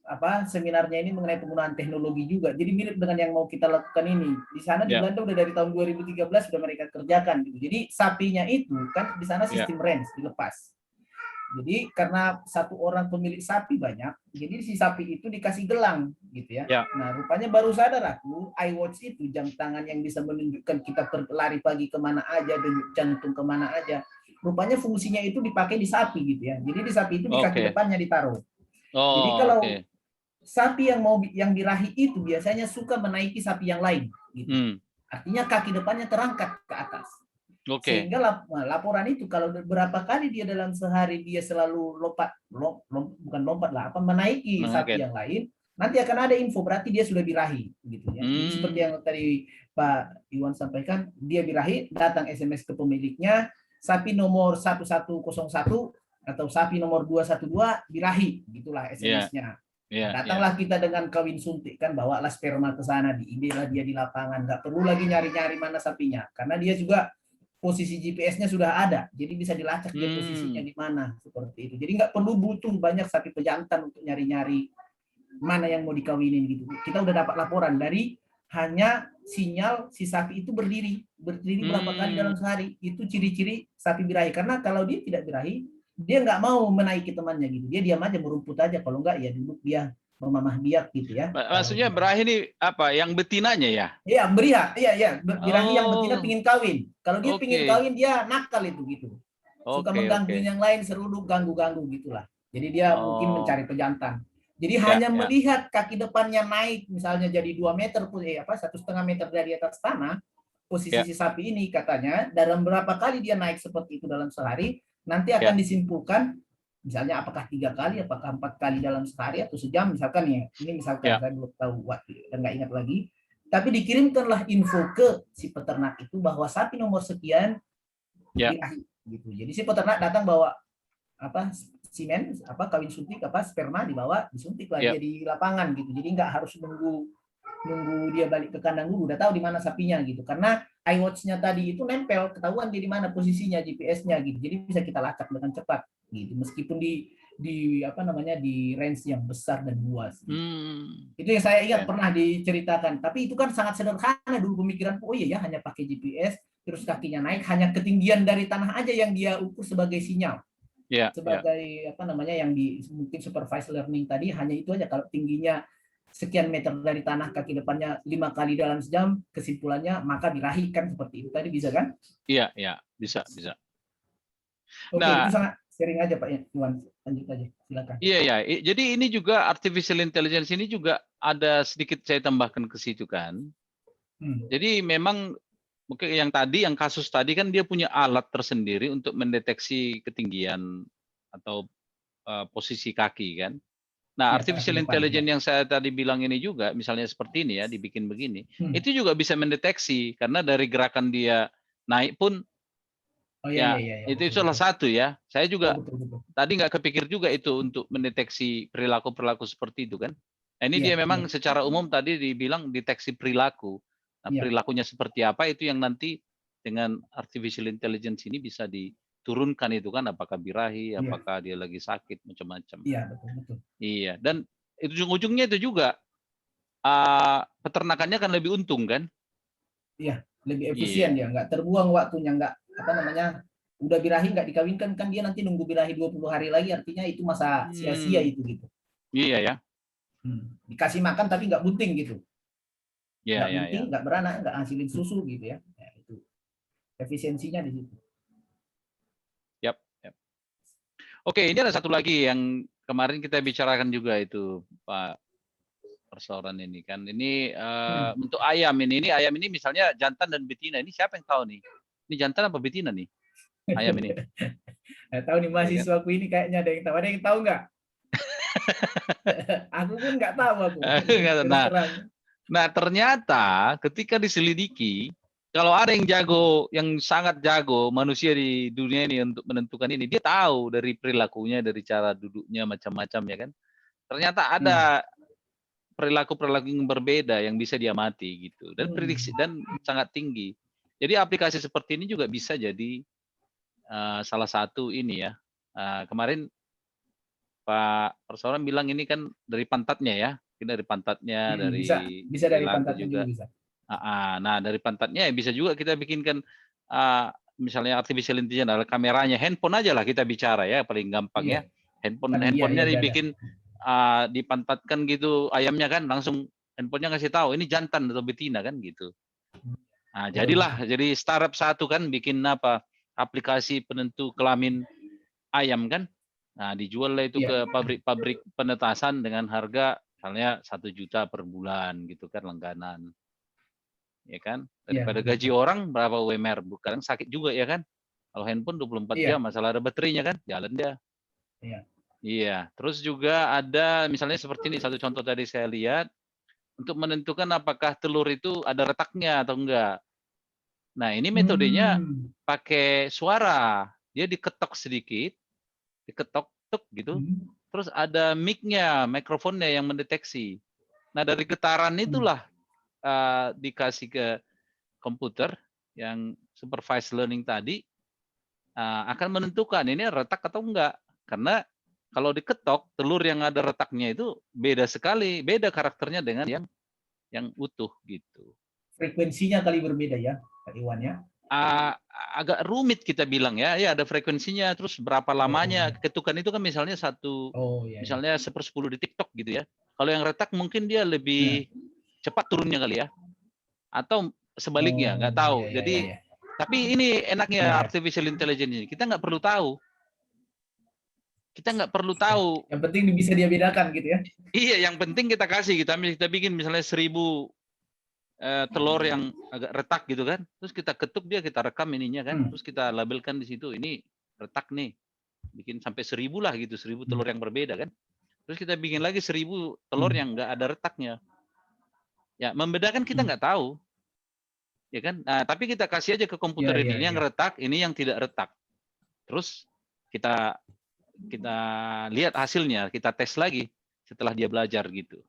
apa seminarnya ini mengenai penggunaan teknologi juga. Jadi mirip dengan yang mau kita lakukan ini. Di sana di ya, Belanda udah dari tahun 2013 sudah mereka kerjakan gitu. Jadi sapinya itu kan di sana ya. sistem range dilepas. Jadi karena satu orang pemilik sapi banyak, jadi si sapi itu dikasih gelang gitu ya. Ya. Nah rupanya baru sadar aku, iWatch itu jam tangan yang bisa menunjukkan kita lari pagi kemana aja, denyut jantung kemana aja. Rupanya fungsinya itu dipakai di sapi gitu ya. Jadi di sapi itu di kaki Oke. depannya ditaruh. Jadi Oh, kalau oke. sapi yang dirahi itu biasanya suka menaiki sapi yang lain gitu. Artinya kaki depannya terangkat ke atas. Oke. Sehingga laporan itu kalau berapa kali dia dalam sehari dia selalu bukan lompat lah, apa menaiki sapi Oke. yang lain, nanti akan ada info berarti dia sudah birahi gitu ya. Jadi seperti yang tadi Pak Iwan sampaikan, dia birahi, datang SMS ke pemiliknya, sapi nomor 1101 atau sapi nomor 212 birahi, gitulah Iya, SMS-nya. iya, iya. Datanglah kita dengan kawin suntik kan, bawalah sperma ke sana, diidilah dia di lapangan, nggak perlu lagi nyari-nyari mana sapinya, karena dia juga posisi GPS-nya sudah ada, jadi bisa dilacak dia posisinya di mana seperti itu. Jadi nggak perlu butuh banyak sapi pejantan untuk nyari-nyari mana yang mau dikawinin gitu. Kita udah dapat laporan dari hanya sinyal si sapi itu berdiri berapa kali dalam sehari, itu ciri-ciri sapi birahi. Karena kalau dia tidak birahi, dia nggak mau menaiki temannya gitu. Dia diam aja, merumput aja. Kalau nggak ya duduk dia memamah biak gitu ya. Maksudnya birahi ini apa? Yang betinanya ya? Iya, beriak. Iya. Birahi yang betina Oh, pingin kawin. Kalau dia pingin oke. kawin, dia nakal itu gitu. Suka Oke, mengganggu oke. yang lain, seruduk, ganggu-ganggu gitulah. Jadi dia mungkin Oh, mencari pejantan. Jadi ya, hanya ya. melihat kaki depannya naik, misalnya jadi 2 meter, 1,5 meter dari atas tanah, posisi Ya, si sapi ini katanya, dalam berapa kali dia naik seperti itu dalam sehari, nanti akan ya, disimpulkan, misalnya apakah 3 kali, apakah 4 kali dalam sehari, atau sejam, misalkan ya, ini misalkan, ya. saya belum tahu waktu, dan nggak ingat lagi, tapi dikirimkanlah info ke si peternak itu bahwa sapi nomor sekian Ya. birahi gitu. Jadi si peternak datang bawa apa simen, apa kawin suntik, apa sperma dibawa disuntik lah Ya. dia di lapangan gitu. Jadi nggak harus nunggu dia balik ke kandang dulu, udah tahu di mana sapinya gitu. Karena iWatch-nya tadi itu nempel, ketahuan dia di mana posisinya, GPS-nya gitu. Jadi bisa kita lacak dengan cepat gitu. Meskipun di apa namanya di range yang besar dan luas gitu. Itu yang saya ingat Keren. pernah diceritakan. Tapi itu kan sangat sederhana dulu pemikiran. Oh iya ya, hanya pakai GPS, terus kakinya naik, hanya ketinggian dari tanah aja yang dia ukur sebagai sinyal. Ya, ya. Sebagai apa namanya yang di mungkin supervised learning tadi, hanya itu aja. Kalau tingginya sekian meter dari tanah, kaki depannya 5 kali dalam sejam, kesimpulannya maka dirahikan seperti itu tadi, bisa kan? Iya, iya. Bisa, bisa. Oke, itu Nah, sangat sharing aja Pak Iwan. Lanjut aja, silakan. iya, ya. Jadi ini juga artificial intelligence ini juga ada sedikit saya tambahkan ke situ kan. Jadi memang mungkin yang kasus tadi kan dia punya alat tersendiri untuk mendeteksi ketinggian atau posisi kaki kan. Nah, Ya, kaki artificial depan ya. intelligence yang saya tadi bilang ini juga, misalnya seperti ini ya, dibikin begini, itu juga bisa mendeteksi karena dari gerakan dia naik pun Oh iya, ya iya, itu betul, salah betul. satu ya. Saya Oh, juga betul, betul. tadi nggak kepikir juga itu untuk mendeteksi perilaku-perilaku seperti itu kan. Nah, ini dia Iya, iya, memang secara umum tadi dibilang deteksi perilaku. Nah, iya, perilakunya seperti apa itu yang nanti dengan artificial intelligence ini bisa diturunkan itu kan, apakah birahi, iya, apakah dia lagi sakit, macam-macam. iya, betul, betul. Iya, dan ujung-ujungnya itu juga peternakannya akan lebih untung kan? Iya, lebih efisien Iya, dia, nggak terbuang waktunya, nggak apa namanya, udah birahi nggak dikawinkan, kan dia nanti nunggu birahi 20 hari lagi, artinya itu masa sia-sia itu gitu. Iya ya. Dikasih makan tapi nggak bunting gitu. Iya, Nggak iya, bunting, iya. nggak beranak, nggak hasilin susu gitu ya. Ya itu efisiensinya di situ. Yap, yap. Oke, ini ada satu lagi yang kemarin kita bicarakan juga itu, Pak, persoalan ini kan. Ini untuk ayam ini ayam ini misalnya jantan dan betina. Ini siapa yang tahu nih? Ini jantan apa betina nih? Ayam ini. Nggak tahu nih Ya kan? mahasiswaku ini kayaknya ada yang tahu nggak? Aku pun nggak tahu aku. Terus Nah, terang. nah, ternyata ketika diselidiki, kalau ada yang jago, yang sangat jago manusia di dunia ini untuk menentukan ini, dia tahu dari perilakunya, dari cara duduknya macam-macam ya kan. Ternyata ada perilaku-perilaku yang berbeda yang bisa diamati gitu, dan prediksi dan sangat tinggi. Jadi aplikasi seperti ini juga bisa jadi salah satu ini ya. Kemarin Pak Persoalan bilang ini kan dari pantatnya ya, ini dari pantatnya, dari Bisa dari perilaku pantatnya juga juga. bisa. Nah, dari pantatnya ya bisa juga kita bikinkan misalnya artificial intelligence adalah kameranya, handphone aja lah kita bicara ya, paling gampang ya. Iya. Kan Handphonenya udah ada. dibikin dipantatkan gitu ayamnya kan, langsung handphonenya ngasih tahu ini jantan atau betina kan gitu. Nah, jadilah jadi startup satu kan bikin apa aplikasi penentu kelamin ayam kan. Nah, dijual lah itu ke pabrik-pabrik penetasan dengan harga misalnya 1 juta per bulan gitu kan langganan. Ya kan? Daripada gaji orang berapa UMR, kadang sakit juga ya kan? Kalau handphone 24 jam masalah ada baterainya kan, jalan dia. Iya, terus juga ada misalnya seperti ini satu contoh tadi saya lihat untuk menentukan apakah telur itu ada retaknya atau enggak. Nah, ini metodenya pakai suara. Dia diketok sedikit, diketok tuk gitu. Terus ada mic-nya, mikrofonnya yang mendeteksi. Nah, dari getaran itulah dikasih ke komputer yang supervised learning tadi akan menentukan ini retak atau enggak. Karena kalau diketok, telur yang ada retaknya itu beda sekali, beda karakternya dengan yang utuh gitu. Frekuensinya kali berbeda ya, Pak Iwan ya. Agak rumit kita bilang ya, ya ada frekuensinya, terus berapa lamanya ketukan itu kan misalnya misalnya 1/10 di TikTok gitu ya. Kalau yang retak mungkin dia lebih cepat turunnya kali ya, atau sebaliknya nggak tahu. Jadi tapi ini enaknya artificial intelligence ini, kita nggak perlu tahu. Kita nggak perlu tahu. Yang penting bisa dia bedakan gitu ya. Iya, yang penting kita kasih, kita bikin misalnya 1000 telur yang agak retak gitu kan, terus kita ketuk dia, kita rekam ininya kan, terus kita labelkan di situ ini retak nih, bikin sampai 1000 lah gitu, 1000 telur yang berbeda kan, terus kita bikin lagi 1000 telur yang nggak ada retaknya. Ya membedakan kita nggak tahu, ya kan. Nah, tapi kita kasih aja ke komputer ini yang retak, ini yang tidak retak, terus kita lihat hasilnya, kita tes lagi setelah dia belajar gitu.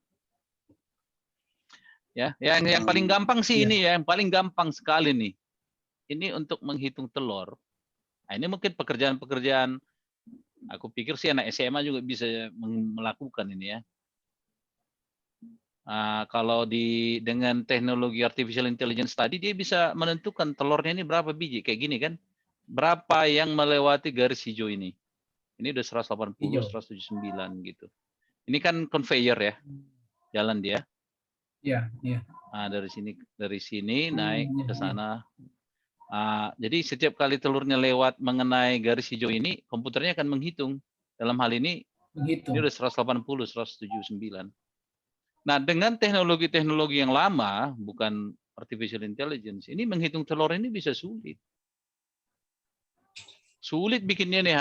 Ya, yang paling gampang sih ini ya, yang paling gampang sekali nih. Ini untuk menghitung telur. Nah, ini mungkin pekerjaan-pekerjaan, aku pikir sih anak SMA juga bisa melakukan ini ya. Kalau dengan teknologi artificial intelligence tadi, dia bisa menentukan telurnya ini berapa biji, kayak gini kan. Berapa yang melewati garis hijau ini. Ini udah 180, 179 gitu. Ini kan conveyor ya, jalan dia. Iya. Nah, dari sini naik ke sana. Jadi setiap kali telurnya lewat mengenai garis hijau ini, komputernya akan menghitung. Dalam hal ini udah 180, 179. Nah, dengan teknologi-teknologi yang lama, bukan artificial intelligence, ini menghitung telur ini bisa sulit. Sulit bikinnya nih,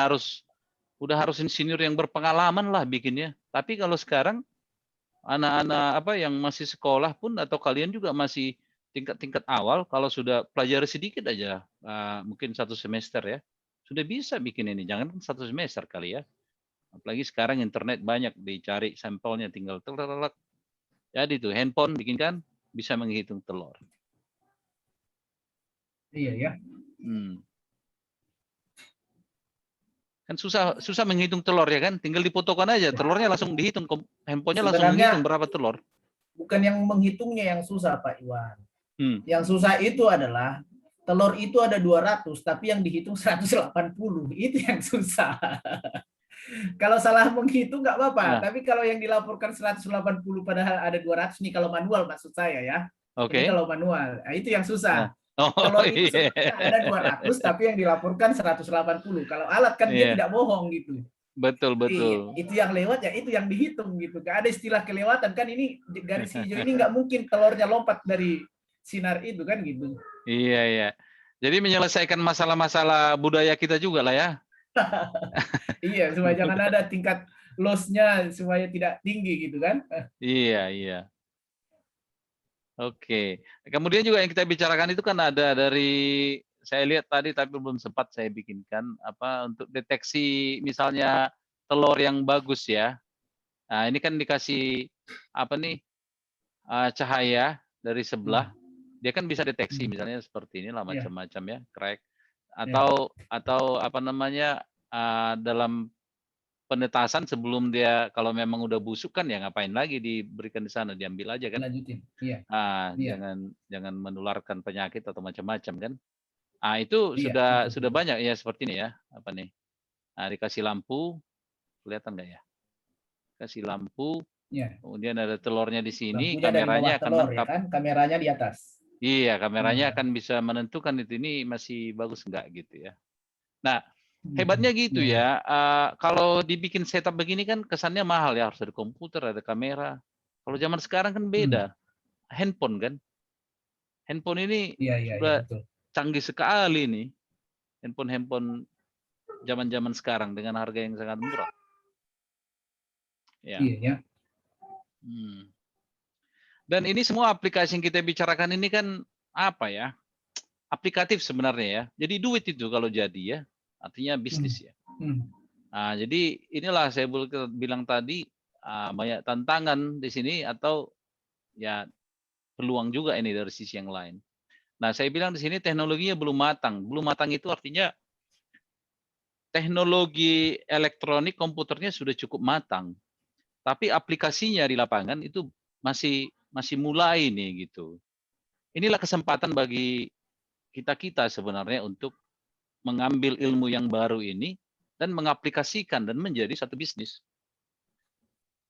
udah harus insinyur yang berpengalaman lah bikinnya. Tapi kalau sekarang anak-anak yang masih sekolah pun atau kalian juga masih tingkat-tingkat awal, kalau sudah pelajari sedikit aja, mungkin 1 semester ya, sudah bisa bikin ini. Jangan 1 semester kali ya. Apalagi sekarang internet banyak, dicari sampelnya tinggal telak. Jadi tuh handphone bikinkan bisa menghitung telur. Iya ya. Kan susah menghitung telur ya kan, tinggal difotokan aja, telurnya langsung dihitung, handphonenya langsung Sebenarnya menghitung berapa telur. Bukan yang menghitungnya yang susah, Pak Iwan. Yang susah itu adalah telur itu ada 200, tapi yang dihitung 180. Itu yang susah. Kalau salah menghitung nggak apa-apa, Nah, tapi kalau yang dilaporkan 180 padahal ada 200 nih, kalau manual maksud saya ya. Ini oke. kalau manual, nah, itu yang Nah. susah. Oh Telur itu iya. sebenarnya ada 200, tapi yang dilaporkan 180. Kalau alat kan dia Iya, tidak bohong gitu. betul betul. Jadi itu yang lewat ya itu yang dihitung gitu. Gak ada istilah kelewatan kan, ini garis hijau ini nggak mungkin telurnya lompat dari sinar itu kan gitu. Iya iya. Jadi menyelesaikan masalah-masalah budaya kita juga lah ya. Iya, supaya jangan ada tingkat loss-nya supaya tidak tinggi gitu kan. Iya iya. Oke. Kemudian juga yang kita bicarakan itu kan ada dari saya lihat tadi tapi belum sempat saya bikinkan apa untuk deteksi misalnya telur yang bagus ya. Nah, ini kan dikasih apa nih cahaya dari sebelah, Hmm. dia kan bisa deteksi Hmm. misalnya seperti inilah Iya, macam-macam ya, crack iya. atau apa namanya dalam penetasan sebelum dia kalau memang udah busuk kan ya ngapain lagi diberikan di sana, diambil aja kan. Lanjutin. Iya, iya, Jangan jangan menularkan penyakit atau macam-macam kan. Itu iya, betul, sudah betul. banyak ya seperti ini ya, apa nih, dikasih lampu, kelihatan nggak ya? Kasih lampu, Iya. kemudian ada telurnya di sini, Lampunya dari bawah kameranya akan telur ya nangkap. kan, kameranya di atas. Iya, kameranya Iya. akan bisa menentukan ini masih bagus enggak gitu ya. Nah, Hmm. hebatnya gitu Iya, iya. ya, kalau dibikin setup begini kan kesannya mahal ya, harus ada komputer, ada kamera. Kalau zaman sekarang kan Hmm. beda, handphone kan. Handphone ini Iya, iya, iya, sudah betul. canggih sekali nih, handphone-handphone zaman-zaman sekarang dengan harga yang sangat murah. Ya. Iya, ya. Hmm. Dan ini semua aplikasi yang kita bicarakan ini kan apa ya? Aplikatif sebenarnya ya. Jadi duit itu kalau jadi ya, artinya Hmm. bisnis ya. Hmm. Jadi inilah saya bilang tadi banyak tantangan di sini atau ya peluang juga ini dari sisi yang lain. Nah, saya bilang di sini teknologinya belum matang. Belum matang itu artinya teknologi elektronik komputernya sudah cukup matang, tapi aplikasinya di lapangan itu masih masih mulai nih gitu. Inilah kesempatan bagi kita-kita sebenarnya untuk mengambil ilmu yang baru ini dan mengaplikasikan dan menjadi satu bisnis.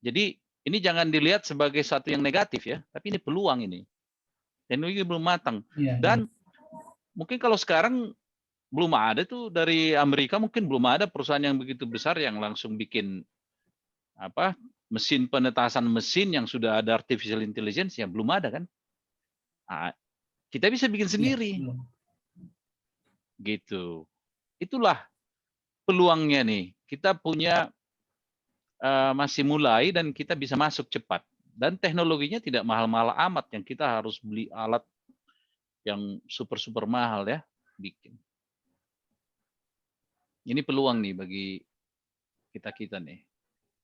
Jadi ini jangan dilihat sebagai satu yang negatif ya, tapi ini peluang ini. Teknologi belum matang. Iya, iya. Dan mungkin kalau sekarang belum ada tuh dari Amerika mungkin belum ada perusahaan yang begitu besar yang langsung bikin apa mesin penetasan mesin yang sudah ada artificial intelligence yang belum ada kan. Nah, kita bisa bikin Iya, sendiri belum. gitu. Itulah peluangnya nih. Kita punya masih mulai dan kita bisa masuk cepat. Dan teknologinya tidak mahal-mahal amat yang kita harus beli alat yang super-super mahal ya bikin. Ini peluang nih bagi kita-kita nih.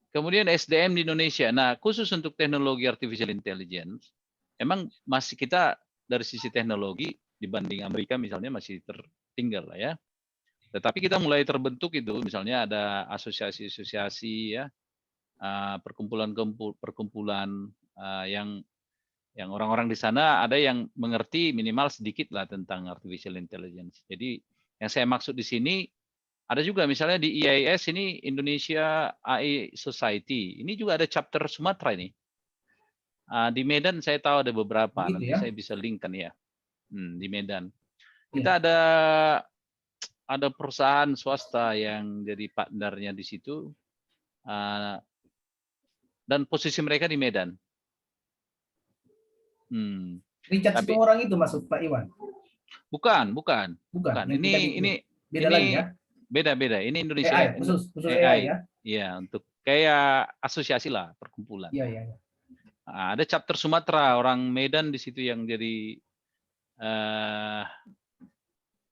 Kemudian SDM di Indonesia. Nah, khusus untuk teknologi artificial intelligence, emang masih kita dari sisi teknologi dibanding Amerika misalnya masih tertinggal lah ya. Tetapi kita mulai terbentuk itu, misalnya ada asosiasi-asosiasi ya, perkumpulan-perkumpulan yang orang-orang di sana ada yang mengerti minimal sedikit lah tentang artificial intelligence. Jadi yang saya maksud di sini ada juga misalnya di IAIS ini Indonesia AI Society. Ini juga ada chapter Sumatera ini. Di Medan saya tahu ada beberapa. Begitu Nanti ya. saya bisa linkkan ya. Di Medan. Iya. Kita ada perusahaan swasta yang jadi partnernya di situ. Dan posisi mereka di Medan. Richard Tapi Situmorang itu maksud Pak Iwan? bukan. Bukan, yang kita bikin. Beda lagi Ini ya? beda. Ini Indonesia AI, khusus AI AI. ya? Ya, untuk kayak asosiasi lah, perkumpulan. Iya, iya, iya. Ada chapter Sumatera, orang Medan di situ yang jadi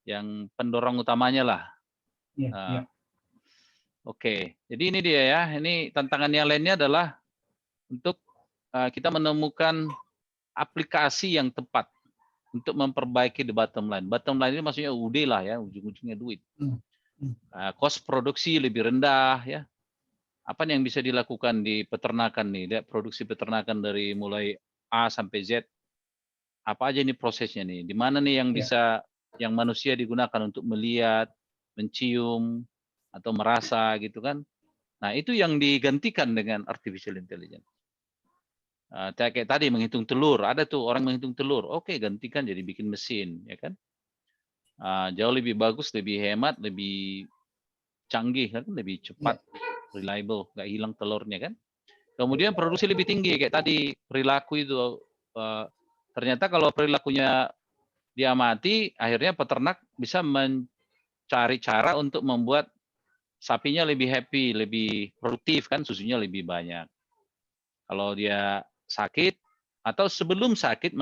yang pendorong utamanya lah. Iya, iya. Oke, jadi ini dia ya. Ini tantangan yang lainnya adalah untuk kita menemukan aplikasi yang tepat untuk memperbaiki the bottom line. Bottom line ini maksudnya UD lah ya, ujung-ujungnya duit. Cost produksi lebih rendah ya. Apa yang bisa dilakukan di peternakan nih, produksi peternakan dari mulai A sampai Z. Apa aja ini prosesnya nih? Di mana nih yang Iya. bisa yang manusia digunakan untuk melihat, mencium, atau merasa gitu kan. Nah, itu yang digantikan dengan artificial intelligence. Kayak tadi menghitung telur, ada tuh orang menghitung telur, oke gantikan jadi bikin mesin, ya kan. Jauh lebih bagus, lebih hemat, lebih canggih kan, lebih cepat, reliable, nggak hilang telurnya kan. Kemudian produksi lebih tinggi kayak tadi perilaku itu. Ternyata kalau perilakunya dia mati, akhirnya peternak bisa mencari cara untuk membuat sapinya lebih happy, lebih produktif kan, susunya lebih banyak. Kalau dia sakit atau sebelum sakit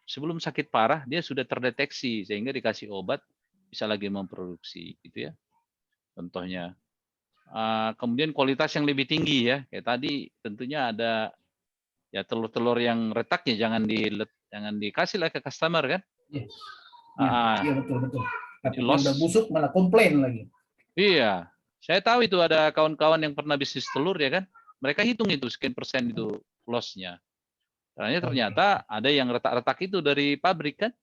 sebelum sakit parah dia sudah terdeteksi sehingga dikasih obat bisa lagi memproduksi gitu ya. Contohnya. Kemudian kualitas yang lebih tinggi ya. Kayak tadi tentunya ada ya telur-telur yang retak ya jangan dikasih lah ke customer kan. Iya betul. Di Takutnya udah loss. busuk malah komplain lagi. Iya. Saya tahu itu ada kawan-kawan yang pernah bisnis telur ya kan. Mereka hitung itu sekian persen itu loss-nya. Karena ternyata ada yang retak-retak itu dari pabrik kan.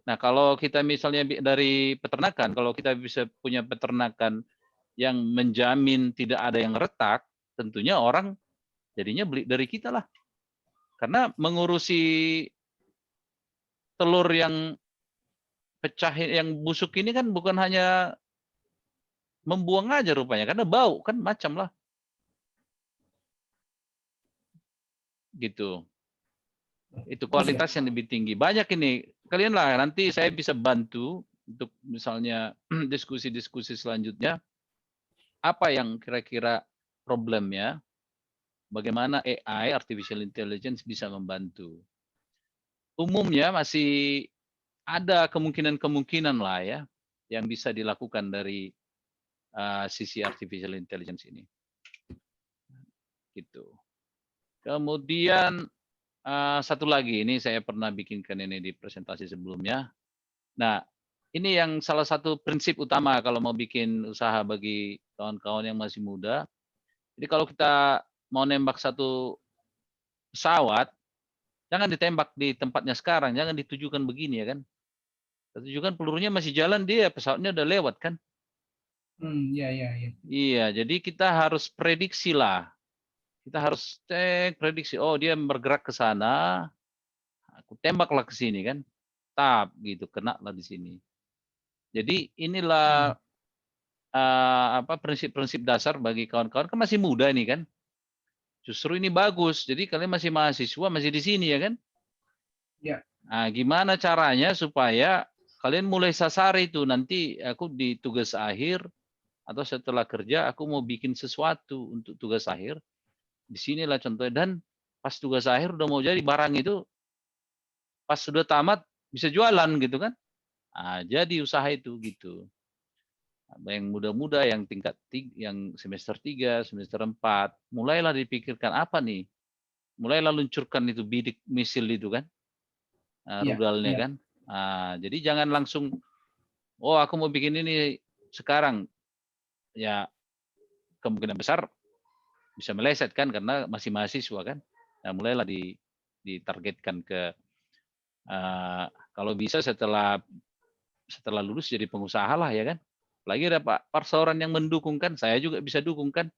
Nah, kalau kita misalnya dari peternakan, kalau kita bisa punya peternakan yang menjamin tidak ada yang retak, tentunya orang jadinya beli dari kita lah. Karena mengurusi telur yang pecah, yang busuk ini kan bukan hanya membuang aja rupanya, karena bau kan macam lah. Gitu. Itu kualitas yang lebih tinggi. Banyak ini. Kalian lah nanti saya bisa bantu untuk misalnya diskusi-diskusi selanjutnya. Apa yang kira-kira problemnya? Bagaimana AI, artificial intelligence bisa membantu? Umumnya masih ada kemungkinan-kemungkinan lah ya yang bisa dilakukan dari sisi artificial intelligence ini. Gitu. Kemudian satu lagi, ini saya pernah bikinkan ini di presentasi sebelumnya. Nah, ini yang salah satu prinsip utama kalau mau bikin usaha bagi kawan-kawan yang masih muda. Jadi kalau kita mau nembak satu pesawat, jangan ditembak di tempatnya sekarang, jangan ditujukan begini ya kan. Tujukan pelurunya masih jalan, dia pesawatnya udah lewat kan. Iya. Iya, jadi kita harus prediksi lah. Kita harus prediksi, oh dia bergerak ke sana, aku tembaklah ke sini kan. Tap gitu, kena lah di sini. Jadi inilah prinsip-prinsip dasar bagi kawan-kawan kan masih muda nih kan. Justru ini bagus. Jadi kalian masih mahasiswa, masih di sini ya kan. Ya. Nah, gimana caranya supaya kalian mulai sasar itu nanti aku di tugas akhir atau setelah kerja aku mau bikin sesuatu untuk tugas akhir. Di sinilah contohnya, dan pas tugas akhir udah mau jadi barang itu pas sudah tamat bisa jualan gitu kan. Nah, jadi usaha itu gitu. Yang muda-muda yang tingkat yang semester 3, semester 4, mulailah dipikirkan apa nih? Mulailah luncurkan itu bidik misil itu kan. Rudalnya kan. Jadi jangan langsung oh aku mau bikin ini sekarang. Ya kemungkinan besar bisa meleset kan karena masih mahasiswa kan. Nah, mulailah ditargetkan ke kalau bisa setelah lulus jadi pengusaha lah ya kan. Lagi ada Pak Parsoran yang mendukung kan, saya juga bisa dukung kan.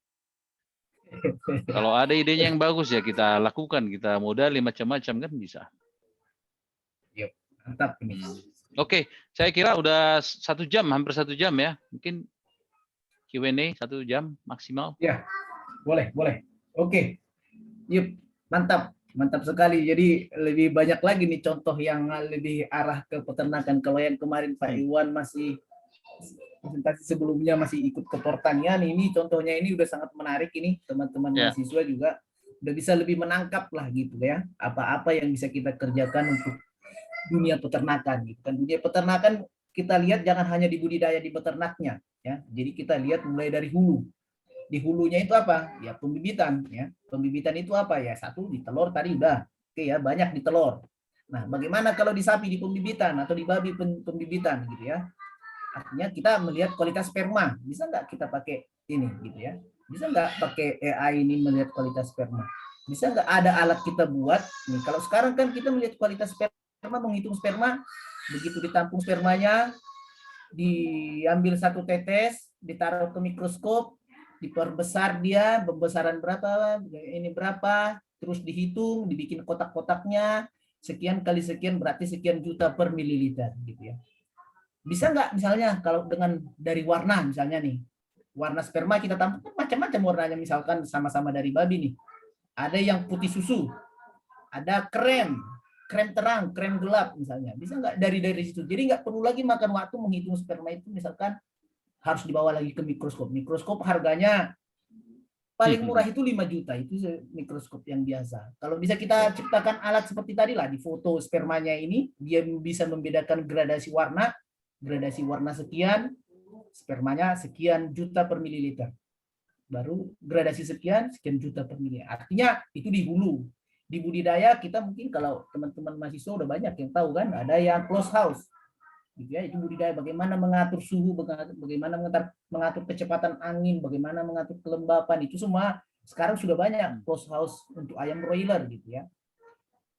Kalau ada idenya yang bagus ya kita lakukan, kita modali macam-macam kan bisa. Yuk, mantap ini. Oke, saya kira udah 1 jam, hampir 1 jam ya. Mungkin Q&A 1 jam maksimal. Ya, boleh. Oke, yuk, mantap sekali. Jadi lebih banyak lagi nih contoh yang lebih arah ke peternakan. Kalau yang kemarin Pak Iwan masih presentasi sebelumnya masih ikut ke pertanian, ini contohnya ini udah sangat menarik ini teman-teman mahasiswa juga udah bisa lebih menangkap lah gitu ya apa-apa yang bisa kita kerjakan untuk dunia peternakan gitu kan. Dunia peternakan kita lihat jangan hanya di budidaya di peternaknya ya. Jadi kita lihat mulai dari hulu. Di hulunya itu apa? Ya pembibitan ya. Pembibitan itu apa ya? Satu di telur tadi udah. Oke ya, banyak di telur. Nah, bagaimana kalau di sapi di pembibitan atau di babi pembibitan gitu ya? Artinya kita melihat kualitas sperma. Bisa nggak kita pakai ini gitu ya? Bisa nggak pakai AI ini melihat kualitas sperma? Bisa nggak ada alat kita buat? Nih, kalau sekarang kan kita melihat kualitas sperma, menghitung sperma Begitu ditampung spermanya, diambil 1 tetes, ditaruh ke mikroskop, diperbesar dia, pembesaran berapa, ini berapa, terus dihitung, dibikin kotak-kotaknya, sekian kali sekian berarti sekian juta per mililiter gitu ya. Bisa nggak misalnya kalau dengan dari warna misalnya nih, warna sperma kita tampung macam-macam warnanya, misalkan sama-sama dari babi nih. Ada yang putih susu, ada krem terang, krem gelap misalnya. Bisa nggak dari situ? Jadi nggak perlu lagi makan waktu menghitung sperma itu, misalkan harus dibawa lagi ke mikroskop. Mikroskop harganya paling murah itu 5 juta, itu mikroskop yang biasa. Kalau bisa kita ciptakan alat seperti tadi lah, di foto spermanya ini, dia bisa membedakan gradasi warna sekian, spermanya sekian juta per mililiter. Baru gradasi sekian juta per mililiter. Artinya itu di hulu. Di budidaya kita mungkin kalau teman-teman mahasiswa udah banyak yang tahu kan, ada yang close house. Gitu ya, itu budidaya bagaimana mengatur suhu, bagaimana mengatur kecepatan angin, bagaimana mengatur kelembapan, itu semua sekarang sudah banyak close house untuk ayam broiler gitu ya.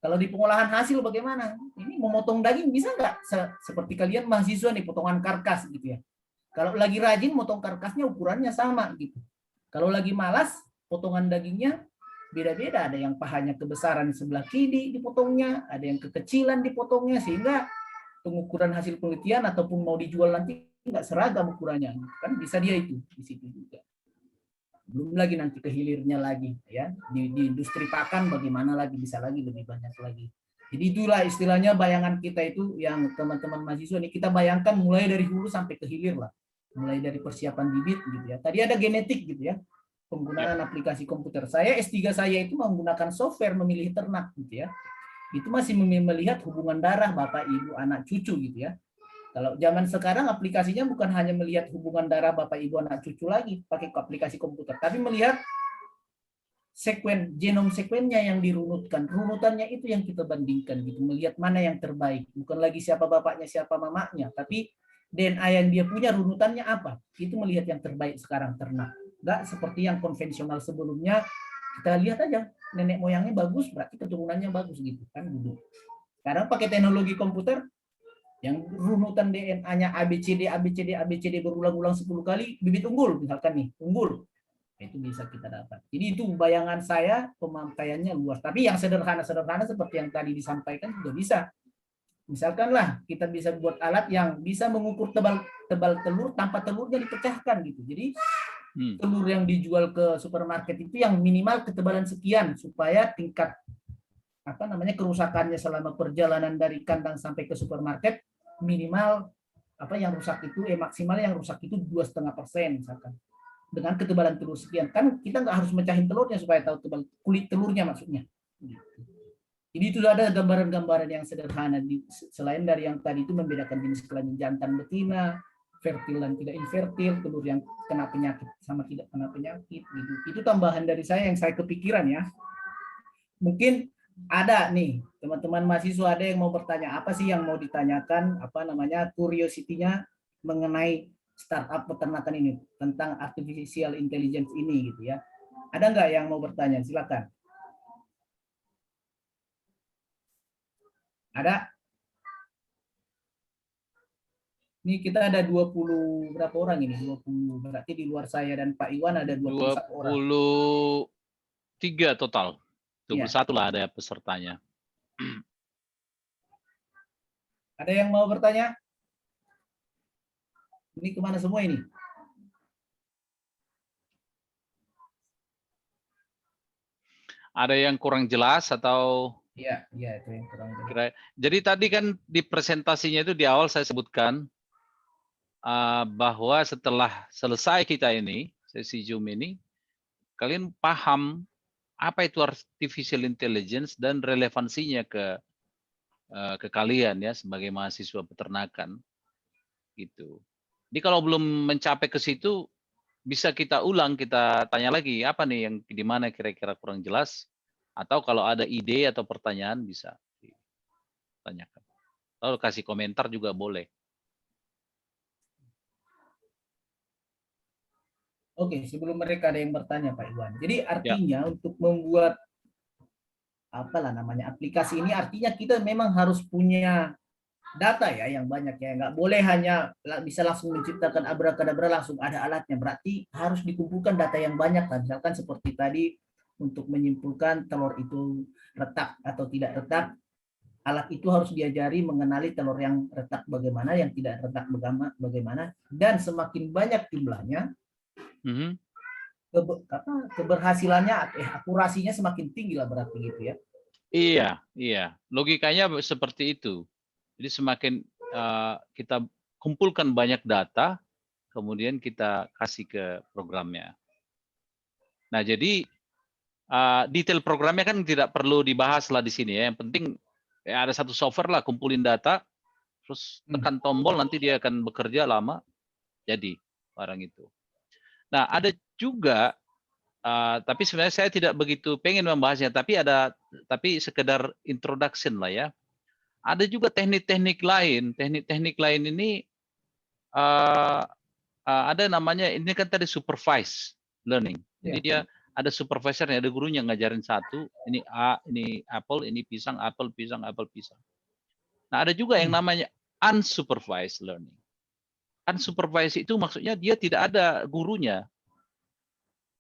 Kalau di pengolahan hasil bagaimana? Ini memotong daging bisa nggak seperti kalian mahasiswa nih, potongan karkas gitu ya. Kalau lagi rajin motong karkasnya ukurannya sama gitu. Kalau lagi malas, potongan dagingnya beda-beda. Ada yang pahanya kebesaran sebelah kiri dipotongnya, ada yang kekecilan dipotongnya, sehingga pengukuran hasil penelitian ataupun mau dijual nanti nggak seragam ukurannya. Kan bisa dia itu di situ juga. Belum lagi nanti ke hilirnya lagi ya. Di industri pakan bagaimana lagi, bisa lagi lebih banyak lagi. Jadi itulah istilahnya bayangan kita itu yang teman-teman mahasiswa nih, kita bayangkan mulai dari hulu sampai ke hilir lah. Mulai dari persiapan bibit gitu ya. Tadi ada genetik gitu ya. Penggunaan aplikasi komputer. Saya S3 saya itu menggunakan software memilih ternak gitu ya. Itu masih melihat hubungan darah bapak, ibu, anak, cucu gitu ya. Kalau zaman sekarang aplikasinya bukan hanya melihat hubungan darah bapak, ibu, anak, cucu lagi pakai aplikasi komputer, tapi melihat genom sekuennya yang dirunutkan. Runutannya itu yang kita bandingkan gitu, melihat mana yang terbaik. Bukan lagi siapa bapaknya, siapa mamanya, tapi DNA yang dia punya runutannya apa. Itu melihat yang terbaik sekarang ternak. Enggak seperti yang konvensional sebelumnya, kita lihat aja nenek moyangnya bagus berarti keturunannya bagus gitu kan dulu. Sekarang pakai teknologi komputer yang runutan DNA-nya ABCD berulang-ulang 10 kali, bibit unggul misalkan nih, unggul. Itu bisa kita dapat. Jadi itu bayangan saya, pemakaiannya luas. Tapi yang sederhana-sederhana seperti yang tadi disampaikan juga bisa. Misalkan lah kita bisa buat alat yang bisa mengukur tebal telur tanpa telurnya dipecahkan gitu. Jadi telur yang dijual ke supermarket itu yang minimal ketebalan sekian supaya tingkat kerusakannya selama perjalanan dari kandang sampai ke supermarket minimal yang rusak itu maksimal yang rusak itu 2,5% misalkan, dengan ketebalan telur sekian. Kan kita nggak harus mecahin telurnya supaya tahu tebal kulit telurnya maksudnya. Jadi itu ada gambaran-gambaran yang sederhana selain dari yang tadi itu membedakan jenis kelamin jantan betina, fertil dan tidak infertil, telur yang kena penyakit sama tidak kena penyakit gitu. Itu tambahan dari saya yang saya kepikiran ya. Mungkin ada nih teman-teman mahasiswa ada yang mau bertanya, apa sih yang mau ditanyakan, curiosity-nya mengenai startup peternakan ini, tentang artificial intelligence ini gitu ya. Ada nggak yang mau bertanya? Silakan. Ada? Ini kita ada 20 berapa orang ini? 20 berarti di luar saya dan Pak Iwan ada 21 orang. 23 total. 21 lah ada pesertanya. Ada yang mau bertanya? Ini kemana semua ini? Ada yang kurang jelas atau? Iya, itu yang kurang jelas. Jadi tadi kan di presentasinya itu di awal saya sebutkan bahwa setelah selesai kita ini, sesi Zoom ini, kalian paham apa itu artificial intelligence dan relevansinya ke kalian ya sebagai mahasiswa peternakan gitu. Jadi kalau belum mencapai ke situ bisa kita ulang, kita tanya lagi apa nih yang di mana kira-kira kurang jelas, atau kalau ada ide atau pertanyaan bisa ditanyakan. Lalu kasih komentar juga boleh. Oke, sebelum mereka ada yang bertanya Pak Iwan. Jadi artinya untuk membuat aplikasi ini artinya kita memang harus punya data ya yang banyak ya, nggak boleh hanya bisa langsung menciptakan abrakadabra langsung ada alatnya, berarti harus dikumpulkan data yang banyak kan, misalkan seperti tadi untuk menyimpulkan telur itu retak atau tidak retak, alat itu harus diajari mengenali telur yang retak bagaimana, yang tidak retak bagaimana, dan semakin banyak jumlahnya, Mhm. keberhasilannya, akurasinya semakin tinggi lah berarti gitu ya. Iya, iya. Logikanya seperti itu. Jadi semakin kita kumpulkan banyak data, kemudian kita kasih ke programnya. Nah, jadi detail programnya kan tidak perlu dibahas lah di sini ya. Yang penting ya ada satu software lah, kumpulin data, terus tekan tombol, nanti dia akan bekerja lama, jadi barang itu. Nah, ada juga, tapi sebenarnya saya tidak begitu pengen membahasnya, tapi sekedar introduction lah ya. Ada juga teknik-teknik lain. Teknik-teknik lain ini ada namanya, ini kan tadi supervised learning. Jadi Ya. dia ada supervisornya, ada gurunya ngajarin satu, ini A, ini apple, ini pisang, apple, pisang, apple, pisang. Nah, ada juga yang namanya unsupervised learning. Unsupervised itu maksudnya dia tidak ada gurunya.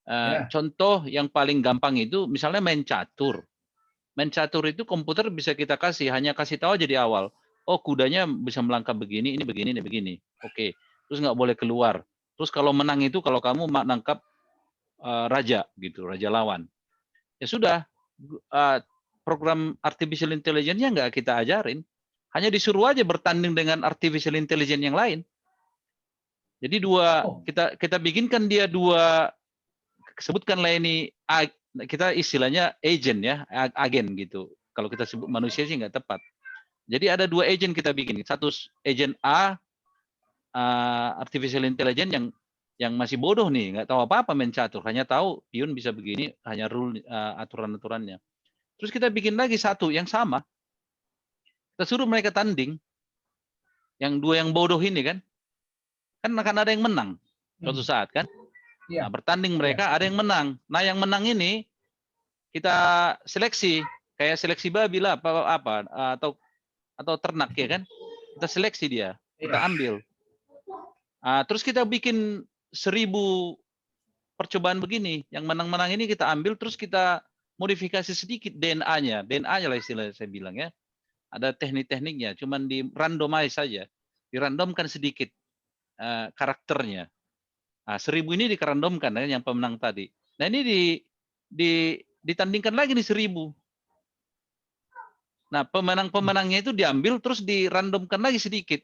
Ya. Contoh yang paling gampang itu misalnya main catur. Main catur itu komputer bisa kita kasih, hanya kasih tahu aja di awal. Oh, kudanya bisa melangkah begini, ini begini, ini begini. Oke. Terus nggak boleh keluar. Terus kalau menang itu kalau kamu nangkap raja gitu, raja lawan. Ya sudah, program artificial intelligence-nya nggak kita ajarin. Hanya disuruh aja bertanding dengan artificial intelligence yang lain. Jadi Oh, kita bikinkan dia dua, sebutkanlah ini kita istilahnya agent ya, agen gitu. Kalau kita sebut manusia sih nggak tepat. Jadi ada dua agent kita bikin. Satu agent A, artificial intelligence yang masih bodoh nih, nggak tahu apa-apa main catur, hanya tahu pion bisa begini, hanya rule aturan-aturannya. Terus kita bikin lagi satu yang sama, kita suruh mereka tanding, yang dua yang bodoh ini kan akan ada yang menang suatu saat kan. Nah, iya, bertanding iya, mereka ada yang menang. Nah, yang menang ini kita seleksi kayak seleksi babi lah apa atau ternak ya kan. Kita seleksi dia, kita iya. ambil. Terus kita bikin 1000 percobaan begini. Yang menang-menang ini kita ambil, terus kita modifikasi sedikit DNA-nya. DNA-nya lah istilah saya bilang ya. Ada teknik-tekniknya, cuman di randomize saja. Dirandomkan sedikit karakternya. 1000 ini dikerandomkan yang pemenang tadi. Nah, ini ditandingkan lagi nih 1000. Nah, pemenang-pemenangnya itu diambil terus dirandomkan lagi sedikit.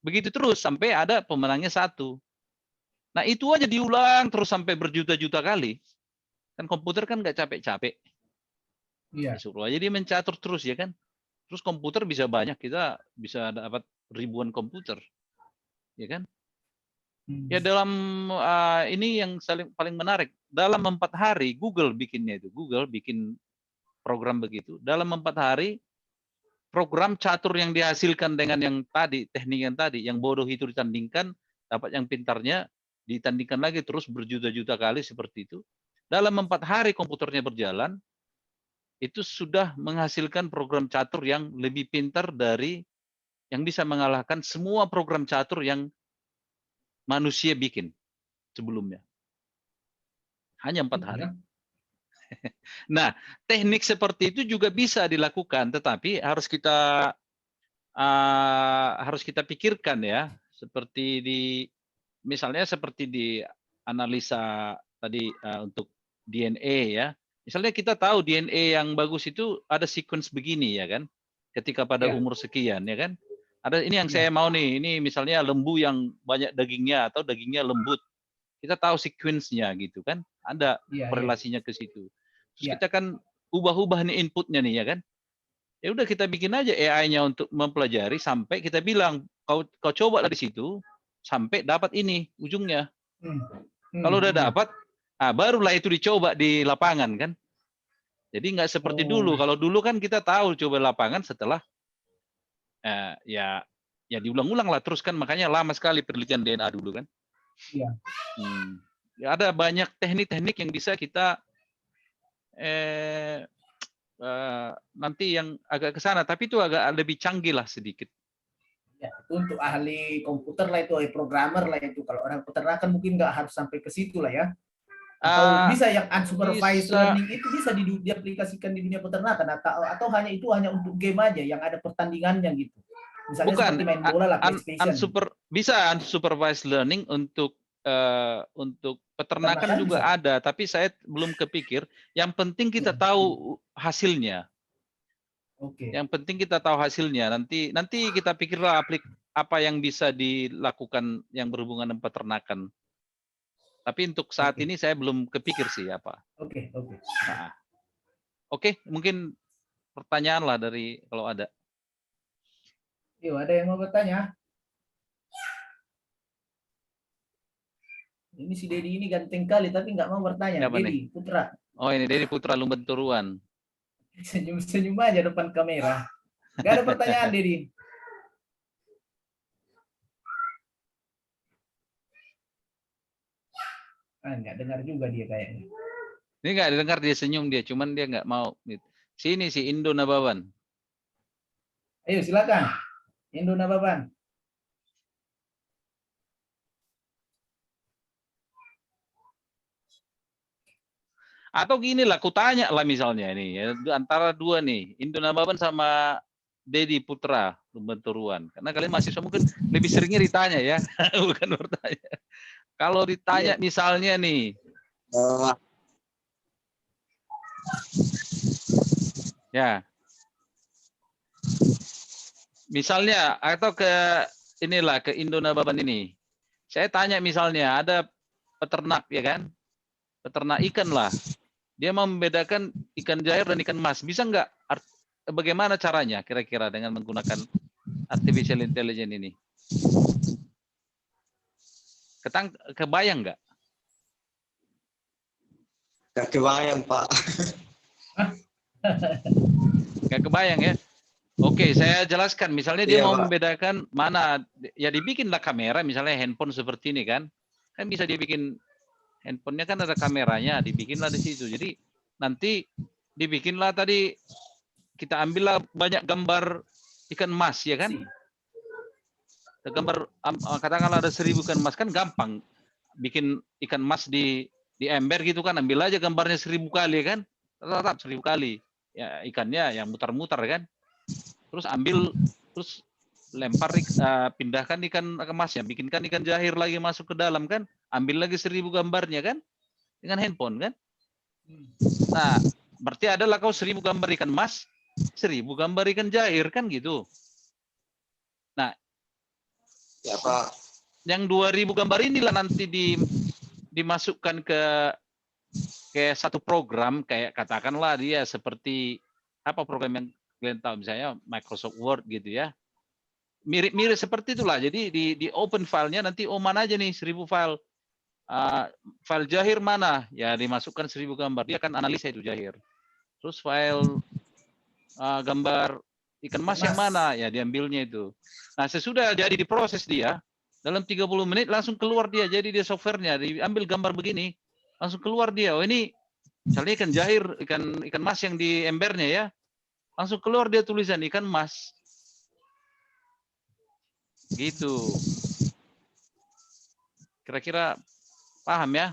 Begitu terus sampai ada pemenangnya satu. Nah, itu aja diulang terus sampai berjuta-juta kali. Kan komputer kan nggak capek-capek. Ya, Iya. suruh aja dia mencatur terus ya kan. Terus komputer bisa banyak, kita bisa dapat ribuan komputer. Ya kan? Ya dalam ini yang paling menarik. Dalam 4 hari Google bikinnya itu. Google bikin program begitu. Dalam 4 hari program catur yang dihasilkan dengan yang tadi, teknik yang tadi, yang bodoh itu ditandingkan, dapat yang pintarnya, ditandingkan lagi terus berjuta-juta kali seperti itu. Dalam 4 hari komputernya berjalan, itu sudah menghasilkan program catur yang lebih pintar dari yang bisa mengalahkan semua program catur yang manusia bikin sebelumnya. Hanya 4 hari. Ya. Nah, teknik seperti itu juga bisa dilakukan, tetapi harus kita pikirkan ya, seperti misalnya seperti di analisa tadi untuk DNA ya. Misalnya kita tahu DNA yang bagus itu ada sequence begini ya kan, ketika pada Iya. umur sekian ya kan. Ada ini yang saya Iya. mau nih, ini misalnya lembu yang banyak dagingnya atau dagingnya lembut. Kita tahu sequence-nya gitu kan, ada Iya. Iya. korelasinya ke situ. Terus Iya. kita kan ubah-ubah nih inputnya nih ya kan. Ya udah kita bikin aja AI-nya untuk mempelajari sampai kita bilang kau coba dari situ sampai dapat ini ujungnya. Hmm. Kalau udah Hmm. dapat, barulah itu dicoba di lapangan kan. Jadi nggak seperti dulu. Oh, Kalau dulu kan kita tahu coba lapangan setelah ya diulang-ulang lah terus kan, makanya lama sekali penelitian DNA dulu kan. iya. Ya, ada banyak teknik-teknik yang bisa kita nanti yang agak ke sana, tapi itu agak lebih canggih lah sedikit. Ya, itu untuk ahli komputer lah itu, programmer lah itu. Kalau orang peternakan mungkin nggak harus sampai ke situ lah ya. Atau bisa yang unsupervised Bisa. learning itu bisa diaplikasikan di dunia peternakan, atau hanya itu hanya untuk game aja yang ada pertandingannya gitu. Misalnya Bukan, seperti main bola lah, PlayStation. bisa unsupervised learning untuk peternakan Peternakan juga bisa. ada, tapi saya belum kepikir. Yang penting kita Ya. tahu hasilnya. Oke. Yang penting kita tahu hasilnya. Nanti kita pikirlah apa yang bisa dilakukan yang berhubungan dengan peternakan. Tapi untuk saat Oke. ini saya belum kepikir sih apa. Oke. Oke. Nah, oke, mungkin pertanyaan lah dari kalau ada. Yuk, ada yang mau bertanya? Ini si Dedi ini ganteng kali tapi nggak mau bertanya. Siapa nih? Dedi Putra. Oh, ini dari Putra Lumbenturuan. Senyum-senyum aja depan kamera. Nggak ada pertanyaan, Dedi. Nggak dengar juga dia kayaknya. Ini nggak dengar, dia senyum dia, cuman dia nggak mau. Sini si Indo Nababan. Ayo silakan. Indo Nababan. Atau gini lah, kutanya lah misalnya ini, ya, antara dua nih, Indo Nababan sama Dedi Putra Lumbenturuan. Karena kalian mahasiswa mungkin lebih seringnya ditanya ya, bukan bertanya. Kalau ditanya misalnya nih, ya, misalnya atau ke inilah ke Indo Nababan ini, saya tanya misalnya ada peternak ya kan, peternak ikan lah, dia mau membedakan ikan jair dan ikan mas, bisa nggak? Bagaimana caranya kira-kira dengan menggunakan artificial intelligence ini? Kebayang nggak? Gak kebayang, Pak. Nggak kebayang ya? Oke, saya jelaskan. Misalnya dia Iya, mau Pak. membedakan mana, ya dibikinlah kamera, misalnya handphone seperti ini kan bisa dibikin handphonenya kan ada kameranya, dibikinlah di situ. Jadi nanti dibikinlah tadi, kita ambillah banyak gambar ikan emas ya kan? Gambar katakanlah ada 1000 ikan emas, kan gampang bikin ikan emas di ember gitu kan, ambil aja gambarnya 1000 kali kan, tetap 1000 kali ya, ikannya yang mutar-mutar kan, terus ambil, terus lempar, pindahkan ikan emasnya, bikinkan ikan jahir lagi masuk ke dalam kan, ambil lagi 1000 gambarnya kan, dengan handphone kan. Nah, berarti adalah kau 1000 gambar ikan emas, 1000 gambar ikan jahir kan gitu. Nah, ya Pak, yang 2000 gambar inilah nanti dimasukkan ke satu program, kayak katakanlah dia seperti apa program yang kalian tahu, misalnya Microsoft Word gitu ya. Mirip-mirip seperti itulah. Jadi di open filenya nanti, mana aja nih 1000 file. File jahir mana? Ya dimasukkan 1000 gambar. Dia akan analisa itu jahir. Terus file gambar ikan mas yang mana? Ya diambilnya itu. Nah, sesudah jadi diproses dia, dalam 30 menit langsung keluar dia. Jadi dia softwarenya, diambil gambar begini, langsung keluar dia. Oh ini misalnya ikan jahir, ikan mas yang di embernya ya. Langsung keluar dia tulisan ikan mas. Gitu. Kira-kira paham ya?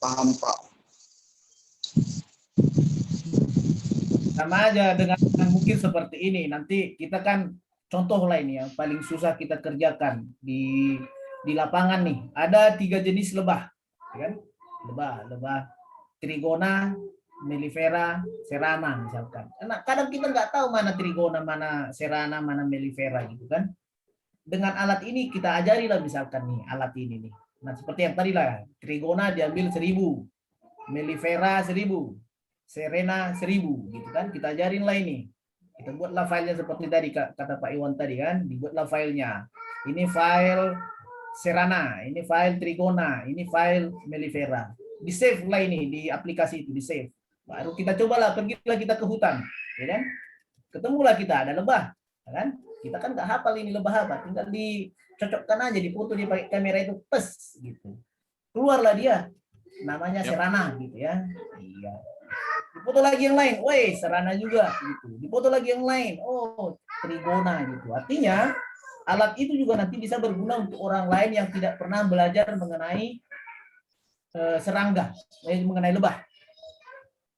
paham Pak. Sama aja dengan mungkin seperti ini. Nanti kita kan contoh lah ini yang paling susah kita kerjakan di lapangan nih. Ada 3 jenis lebah, kan? Lebah trigona, mellifera, serana misalkan. Karena kadang kita nggak tahu mana trigona, mana serana, mana mellifera gitu kan. Dengan alat ini kita ajari lah misalkan nih alat ini nih. Nah seperti yang tadi lah, trigona diambil 1000, mellifera 1000, serena 1000 gitu kan. Kita ajarin lah ini. Kita buatlah filenya seperti tadi kata Pak Iwan tadi kan, dibuatlah filenya. Ini file serana, ini file trigona, ini file mellifera. Di save lah ini di aplikasi itu, di save. Baru kita cobalah, pergilah kita ke hutan, ya kan? Ketemulah kita ada lebah, ya kan? Kita kan nggak hafal ini lebah apa, tinggal dicocokkan aja, dipoto dia pakai kamera itu, pes gitu. Keluarlah dia, namanya serana gitu ya. Iya. Dipoto lagi yang lain, woi Serana juga gitu. Dipoto lagi yang lain, oh Trigona gitu. Artinya alat itu juga nanti bisa berguna untuk orang lain yang tidak pernah belajar mengenai serangga, mengenai lebah.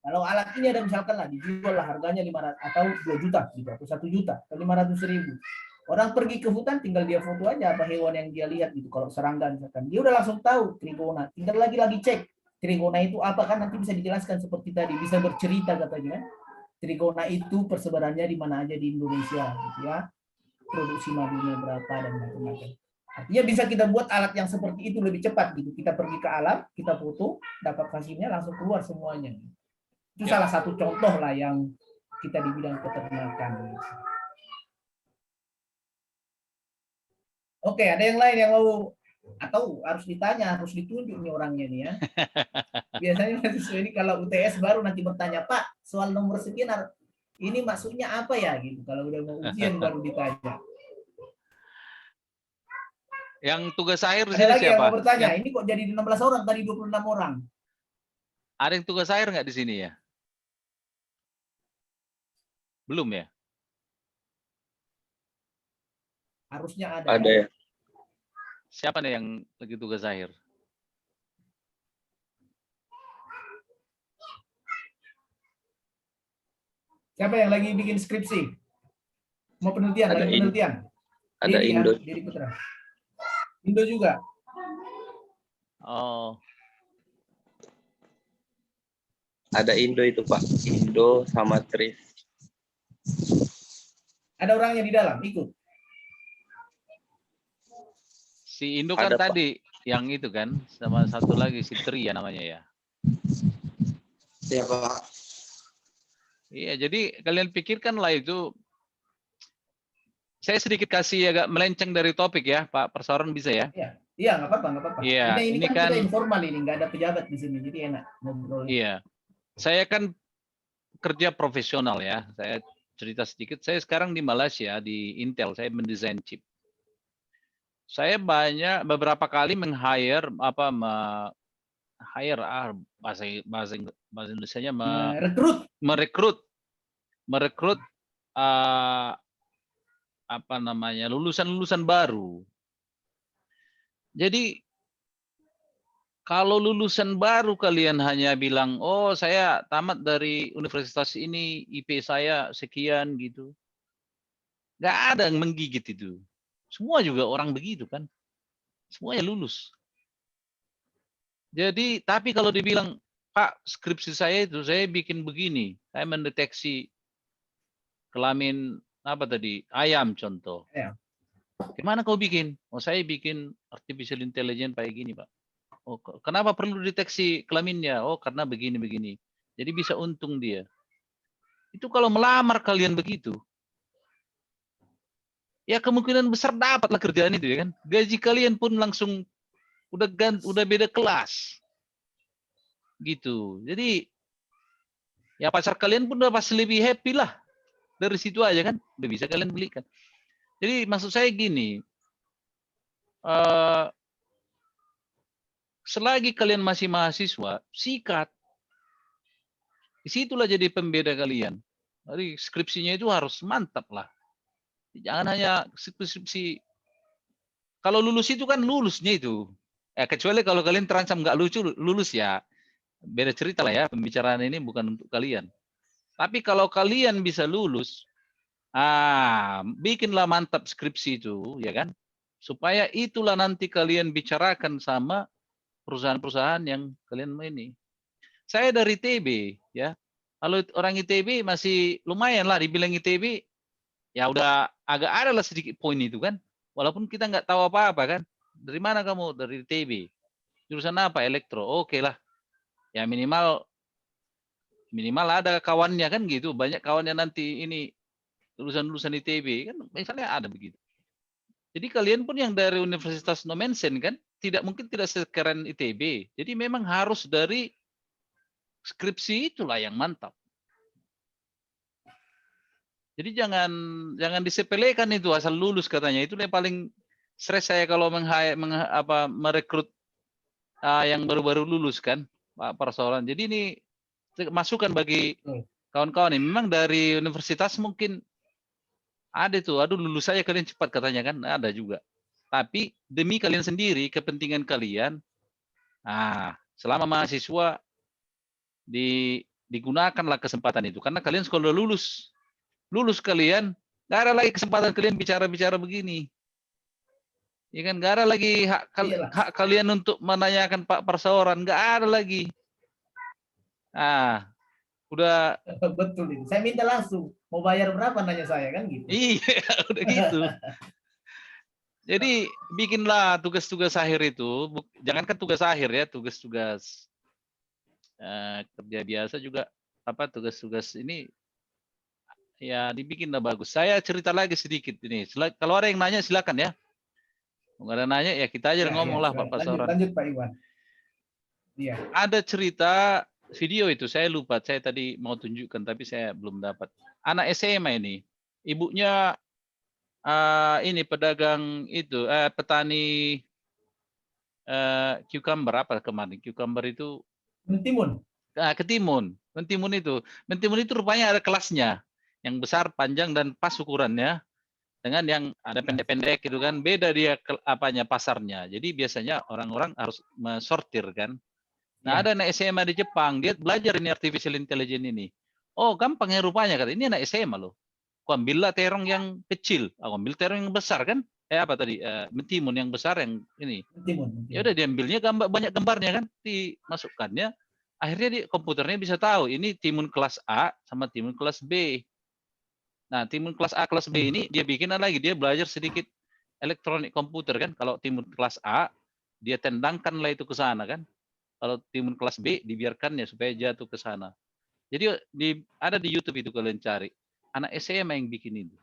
Kalau alat ini ada misalkan lah dijual lah harganya 500 atau 2 juta gitu atau 1 juta atau 500.000. Orang pergi ke hutan tinggal dia foto aja apa hewan yang dia lihat gitu. Kalau serangga misalkan dia udah langsung tahu Trigona. Tinggal lagi cek Trigona itu apa kan nanti bisa dijelaskan seperti tadi, bisa bercerita katanya. Trigona itu persebarannya di mana aja di Indonesia gitu ya. Produksi madunya berapa dan macam-macam. Artinya bisa kita buat alat yang seperti itu lebih cepat gitu. Kita pergi ke alam, kita foto, dapat hasilnya langsung keluar semuanya. Itu salah satu contoh lah yang kita di bidang peternakan. Oke, ada yang lain yang mau atau harus ditanya, harus ditunjuk nih orangnya nih ya. Biasanya mahasiswa ini kalau UTS baru nanti bertanya, Pak, soal nomor sekian ini maksudnya apa ya gitu. Kalau udah mau ujian baru ditanya. Yang tugas akhir di Ada sini lagi yang siapa? mau bertanya, ini kok jadi 16 orang tadi 26 orang. Ada yang tugas akhir nggak di sini ya? Belum ya? Harusnya ada. Ada ya. Siapa nih yang lagi tugas akhir? Siapa yang lagi bikin skripsi? Mau penelitian, Ada lagi penelitian. Ada Dedi, Indo. Dedi Putra. Indo juga. Oh, Ada Indo itu Pak. Indo sama Tris. Ada orangnya di dalam, ikut. si Indo kan Ada, Pak. tadi yang itu kan, sama satu lagi si Tri ya namanya ya. Ya Pak. Iya, jadi kalian pikirkanlah itu. Saya sedikit kasih agak melenceng dari topik ya, Pak Persoaran bisa ya? Iya, nggak apa-apa, nggak apa-apa. Iya, ini ini kan kita kan- informal ini, nggak ada pejabat di sini, jadi enak ngobrol. Iya, saya kan kerja profesional ya. Saya cerita sedikit. Saya sekarang di Malaysia di Intel. Saya mendesain chip. Saya beberapa kali hire bahasa Indonesianya merekrut apa namanya lulusan baru. Jadi kalau lulusan baru kalian hanya bilang, oh saya tamat dari universitas ini, IP saya sekian gitu. Nggak ada yang menggigit itu. Semua juga orang begitu kan. Semuanya lulus. Jadi, tapi kalau dibilang, Pak, skripsi saya itu, saya bikin begini. Saya mendeteksi kelamin, apa tadi, ayam contoh. Ya. Gimana kau bikin? Oh saya bikin artificial intelligence kayak gini Pak. Oh, kenapa perlu deteksi kelaminnya? Oh, karena begini-begini. Jadi bisa untung dia. Itu kalau melamar kalian begitu, ya kemungkinan besar dapatlah kerjaan itu ya kan. Gaji kalian pun langsung udah beda kelas. Gitu. Jadi ya pacar kalian pun udah pasti lebih happy lah. Dari situ aja kan, udah bisa kalian belikan. Jadi maksud saya gini, selagi kalian masih mahasiswa, sikat. Disitulah jadi pembeda kalian. Jadi skripsinya itu harus mantap lah. Jangan hanya skripsi. Kalau lulus itu kan lulusnya itu. Kecuali kalau kalian terancam nggak lulus ya. Beda cerita lah ya. Pembicaraan ini bukan untuk kalian. Tapi kalau kalian bisa lulus, bikinlah mantap skripsi itu, ya kan? Supaya itulah nanti kalian bicarakan sama perusahaan-perusahaan yang kalian ini. Saya dari ITB, ya. Kalau orang ITB masih lumayan lah dibilang ITB, ya udah agak ada lah sedikit poin itu kan. Walaupun kita nggak tahu apa-apa kan. Dari mana kamu? Dari ITB. Jurusan apa? Elektro. Oke lah. Ya minimal ada kawannya kan gitu. Banyak kawannya nanti ini lulusan ITB kan. Misalnya ada begitu. Jadi kalian pun yang dari Universitas Nomensen kan, mungkin tidak sekeren ITB. Jadi memang harus dari skripsi itulah yang mantap. Jadi jangan disepelekan itu asal lulus katanya. Itu yang paling stres saya kalau merekrut yang baru-baru lulus kan, Pak Persoalan. Jadi ini masukan bagi kawan-kawan ini. Memang dari universitas mungkin ada tuh, aduh lulus saya kalian cepat katanya kan, ada juga. Tapi demi kalian sendiri, kepentingan kalian, selama mahasiswa digunakanlah kesempatan itu. Karena kalian sekolah lulus kalian, nggak ada lagi kesempatan kalian bicara-bicara begini. Ya kan, nggak ada lagi hak kalian untuk menanyakan Pak Perseoran, nggak ada lagi. Udah. Betul itu. Saya minta langsung, mau bayar berapa nanya saya kan gitu. Iya, udah gitu. Jadi bikinlah tugas-tugas akhir itu, jangankan tugas akhir ya, tugas-tugas kerja biasa juga, tugas-tugas ini ya dibikinlah bagus. Saya cerita lagi sedikit ini. Kalau ada yang nanya silakan ya. Nggak ada nanya ya kita aja ngomong lah Pak Perseoran. Lanjut Pak Iwan. Iya. Ada cerita video itu, saya lupa, saya tadi mau tunjukkan tapi saya belum dapat. Anak SMA ini, ibunya ini pedagang itu, petani cucumber apa kemarin? Cucumber itu Mentimun. Ketimun. Mentimun itu rupanya ada kelasnya, yang besar, panjang dan pas ukurannya. Dengan yang ada pendek-pendek gitu kan, beda dia pasarnya. Jadi biasanya orang-orang harus mensortir kan. Nah, ada anak SMA di Jepang, dia belajar ini artificial intelligence ini. Oh, gampang ya rupanya kata. Ini anak SMA loh. Aku ambillah terong yang kecil, aku ambil terong yang besar kan? Mentimun yang besar yang ini. Mentimun. Ya udah diambilnya banyak gambarnya kan, dimasukkannya. Akhirnya komputernya bisa tahu ini timun kelas A sama timun kelas B. Nah, timun kelas A, kelas B ini dia bikin lagi, dia belajar sedikit elektronik komputer kan. Kalau timun kelas A, dia tendangkanlah itu ke sana kan. Kalau timun kelas B, dibiarkannya supaya jatuh ke sana. Jadi ada di YouTube itu kalian cari. Anak SMA yang bikin itu.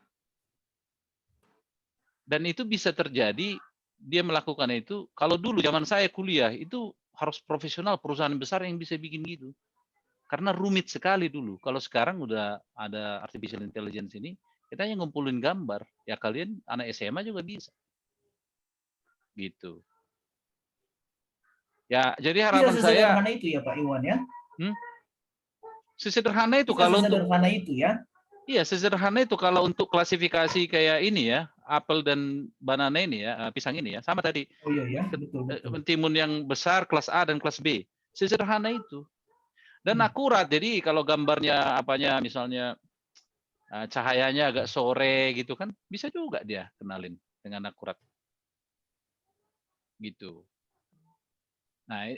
Dan itu bisa terjadi, dia melakukan itu. Kalau dulu zaman saya kuliah, itu harus profesional, perusahaan besar yang bisa bikin gitu. Karena rumit sekali dulu. Kalau sekarang udah ada artificial intelligence ini, kita hanya ngumpulin gambar. Ya kalian anak SMA juga bisa. Gitu. Ya, jadi harapan saya. Sesederhana itu ya Pak Iwan ya. Sesederhana itu kalau untuk. Sesederhana itu ya. Iya, sesederhana itu kalau untuk klasifikasi kayak ini ya, apel dan banana ini ya, pisang ini ya, sama tadi. Oh iya ya, betul. Mentimun yang besar kelas A dan kelas B. Sesederhana itu. Dan akurat, jadi kalau gambarnya misalnya cahayanya agak sore gitu kan, bisa juga dia kenalin dengan akurat. Gitu. Nah,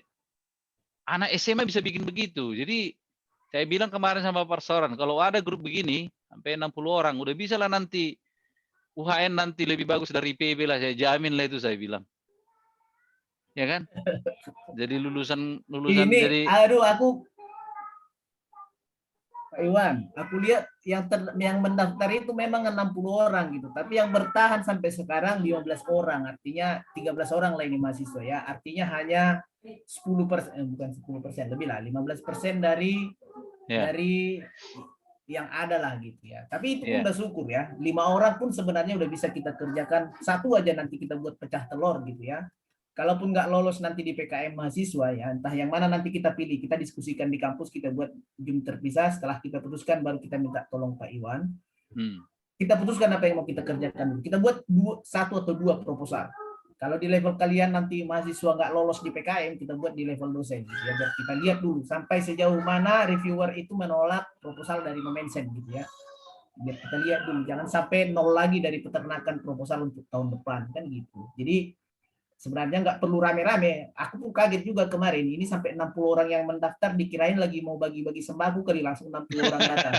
anak SMA bisa bikin begitu. Jadi saya bilang kemarin sama Pak Perseoran, kalau ada grup begini, sampai 60 orang, udah bisa lah nanti UHN nanti lebih bagus dari IPB lah, saya jamin lah itu saya bilang. Ya kan? Jadi lulusan ini, jadi. Aduh aku Pak Iwan, aku lihat yang mendaftar itu memang 60 orang gitu, tapi yang bertahan sampai sekarang 15 orang, artinya 13 orang lah ini mahasiswa ya, artinya hanya 10%, bukan 10%, lebih lah, 15% dari yang ada lah gitu ya. Tapi itu pun udah syukur ya, 5 orang pun sebenarnya udah bisa kita kerjakan, satu aja nanti kita buat pecah telur gitu ya. Kalaupun nggak lolos nanti di PKM mahasiswa ya, entah yang mana nanti kita pilih, kita diskusikan di kampus, kita buat Zoom terpisah, setelah kita putuskan baru kita minta tolong Pak Iwan. Kita putuskan apa yang mau kita kerjakan. Kita buat 1 atau 2 proposal. Kalau di level kalian nanti mahasiswa nggak lolos di PKM, kita buat di level dosen. Gitu ya. Biar kita lihat dulu sampai sejauh mana reviewer itu menolak proposal dari Nomensen gitu ya. Biar kita lihat dulu, jangan sampai nol lagi dari peternakan proposal untuk tahun depan kan gitu. Jadi sebenarnya nggak perlu rame-rame. Aku pun kaget juga kemarin. Ini sampai 60 orang yang mendaftar, dikirain lagi mau bagi-bagi sembako kali, langsung 60 orang datang.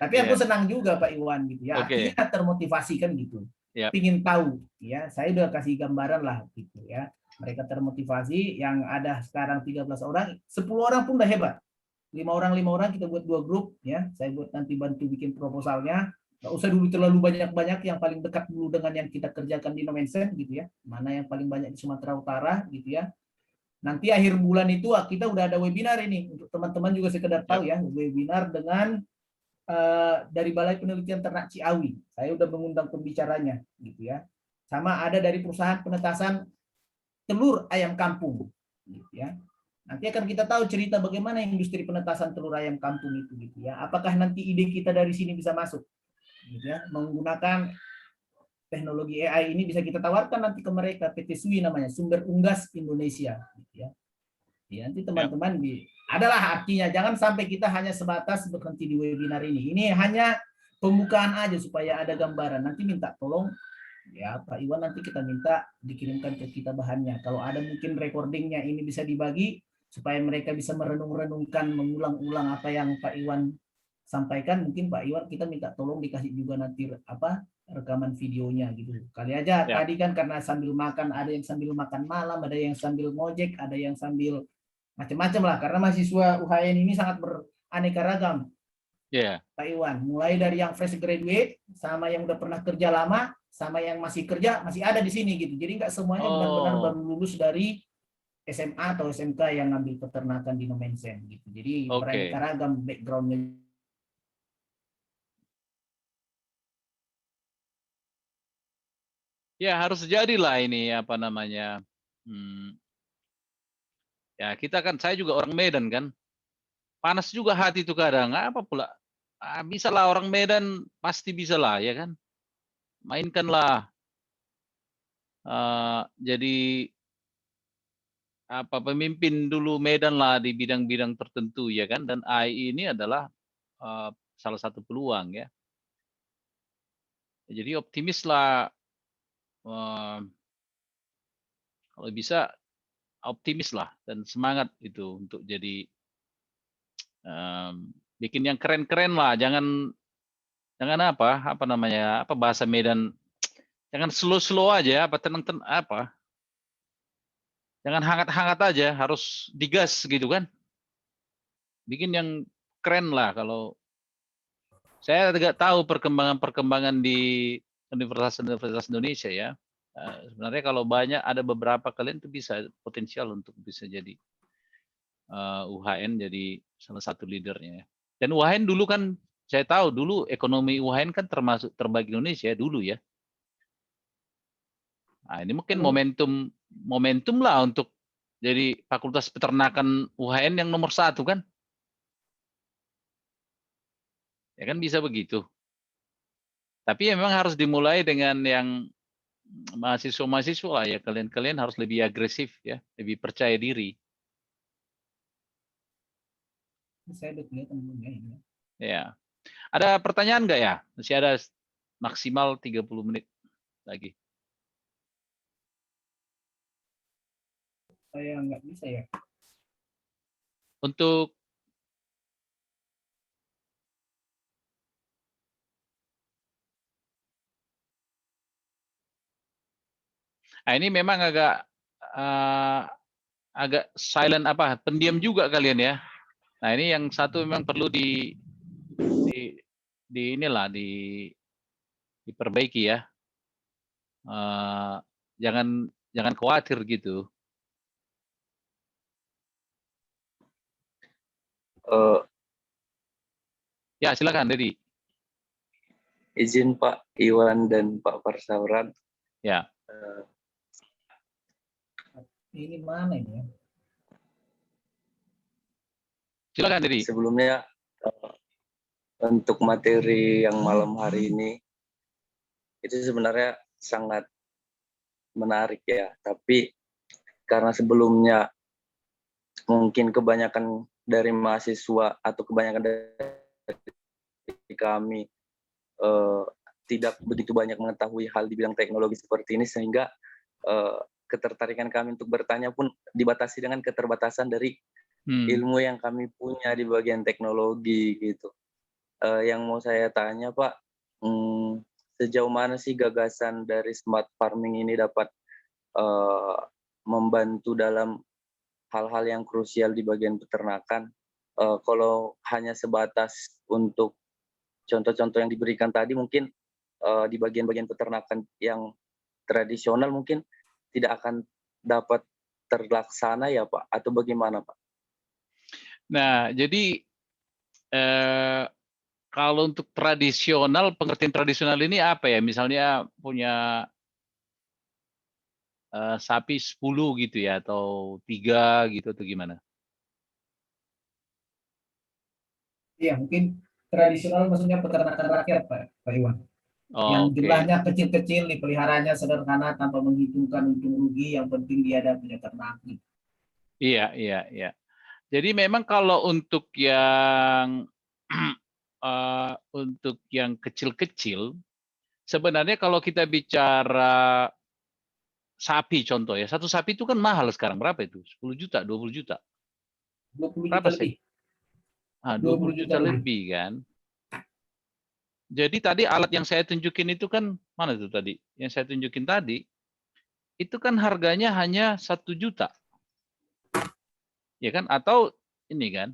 Tapi aku senang juga Pak Iwan gitu ya. Artinya termotivasi kan gitu. Pingin tahu ya. Saya udah kasih gambaran lah gitu ya. Mereka termotivasi. Yang ada sekarang 13 orang, 10 orang pun udah hebat. 5 orang kita buat 2 grup ya. Saya buat nanti bantu bikin proposalnya. Nggak usah dulu terlalu banyak-banyak, yang paling dekat dulu dengan yang kita kerjakan di Nomensen gitu ya. Mana yang paling banyak di Sumatera Utara gitu ya. Nanti akhir bulan itu kita udah ada webinar ini untuk teman-teman juga sekedar tahu ya, webinar dengan dari Balai Penelitian Ternak Ciawi. Saya udah mengundang pembicaranya gitu ya. Sama ada dari perusahaan penetasan telur ayam kampung gitu ya. nanti akan kita tahu cerita bagaimana industri penetasan telur ayam kampung itu gitu ya. Apakah nanti ide kita dari sini bisa masuk gitu ya, menggunakan teknologi AI ini bisa kita tawarkan nanti ke mereka, PT SUI namanya, Sumber Unggas Indonesia gitu ya. Ya, nanti teman-teman adalah artinya jangan sampai kita hanya sebatas berhenti di webinar ini. Ini hanya pembukaan aja supaya ada gambaran. Nanti minta tolong ya Pak Iwan, nanti kita minta dikirimkan ke kita bahannya. Kalau ada mungkin recordingnya ini bisa dibagi supaya mereka bisa merenung-renungkan, mengulang-ulang apa yang Pak Iwan sampaikan. Mungkin Pak Iwan kita minta tolong dikasih juga nanti rekaman videonya gitu. Kali aja tadi kan karena sambil makan, ada yang sambil makan malam, ada yang sambil ngojek, ada yang sambil macam-macam lah, karena mahasiswa UHN ini sangat beraneka ragam. Pak Iwan, mulai dari yang fresh graduate sama yang udah pernah kerja lama sama yang masih kerja masih ada di sini gitu. Jadi nggak semuanya benar-benar baru lulus dari SMA atau SMK yang ngambil peternakan di Nomensen gitu. Jadi beraneka ragam backgroundnya. Ya harus jadilah ini apa namanya. Ya kita kan, saya juga orang Medan kan, panas juga hati itu kadang. Apa pula? Bisa lah orang Medan, pasti bisa lah ya kan. Mainkanlah jadi apa pemimpin dulu Medan lah di bidang-bidang tertentu ya kan. Dan AI ini adalah salah satu peluang ya. Jadi optimis lah, kalau bisa optimis lah dan semangat itu untuk jadi bikin yang keren-keren lah, jangan apa namanya, apa bahasa Medan, jangan slow aja, apa tenang apa, jangan hangat aja, harus digas gitu kan, bikin yang keren lah. Kalau saya tidak tahu perkembangan di Universitas Indonesia ya, sebenarnya kalau banyak ada beberapa kalian tuh bisa potensial untuk bisa jadi UHN jadi salah satu leadernya. Dan UHN dulu kan, saya tahu dulu ekonomi UHN kan termasuk terbagi Indonesia dulu ya. Nah, ini mungkin momentum lah untuk jadi Fakultas Peternakan UHN yang nomor 1 kan. Ya kan bisa begitu. Tapi memang harus dimulai dengan yang mahasiswa lah ya, kalian harus lebih agresif ya, lebih percaya diri. Saya udah kelihatan belum ya ini. Ya. Ada pertanyaan nggak ya? Masih ada maksimal 30 menit lagi. Saya nggak bisa ya. Untuk ini memang agak silent apa, pendiam juga kalian ya. Nah, ini yang satu memang perlu diperbaiki ya. Jangan khawatir gitu. Ya, silakan Dedi. Izin Pak Iwan dan Pak Parsauran. Ya. Ini mana ini ya? Silakan Dedi. Sebelumnya untuk materi yang malam hari ini itu sebenarnya sangat menarik ya, tapi karena sebelumnya mungkin kebanyakan dari mahasiswa atau kebanyakan dari kami tidak begitu banyak mengetahui hal di bidang teknologi seperti ini, sehingga ketertarikan kami untuk bertanya pun dibatasi dengan keterbatasan dari ilmu yang kami punya di bagian teknologi gitu. Yang mau saya tanya Pak, sejauh mana sih gagasan dari smart farming ini dapat membantu dalam hal-hal yang krusial di bagian peternakan? Kalau hanya sebatas untuk contoh-contoh yang diberikan tadi, mungkin di bagian-bagian peternakan yang tradisional mungkin tidak akan dapat terlaksana ya Pak, atau bagaimana Pak? Nah, jadi kalau untuk tradisional, pengertian tradisional ini apa ya? Misalnya punya sapi 10 gitu ya, atau 3 gitu, atau gimana? Iya, mungkin tradisional maksudnya peternakan rakyat, Pak Iwan. Yang Oke. jumlahnya kecil-kecil, dipeliharanya sederhana tanpa menghitungkan untung rugi, yang penting dia ada punya ternak. Iya, iya, iya. Jadi memang kalau untuk yang untuk yang kecil-kecil, sebenarnya kalau kita bicara sapi contoh ya, satu sapi itu kan mahal sekarang, berapa itu? 10 juta, 20 juta. 20 Berapa juta sih? lebih. 20 20 juta juta lebih. lebih kan. Jadi tadi alat yang saya tunjukin itu kan, mana itu tadi? Yang saya tunjukin tadi, itu kan harganya hanya 1 juta. Ya kan? Atau ini kan,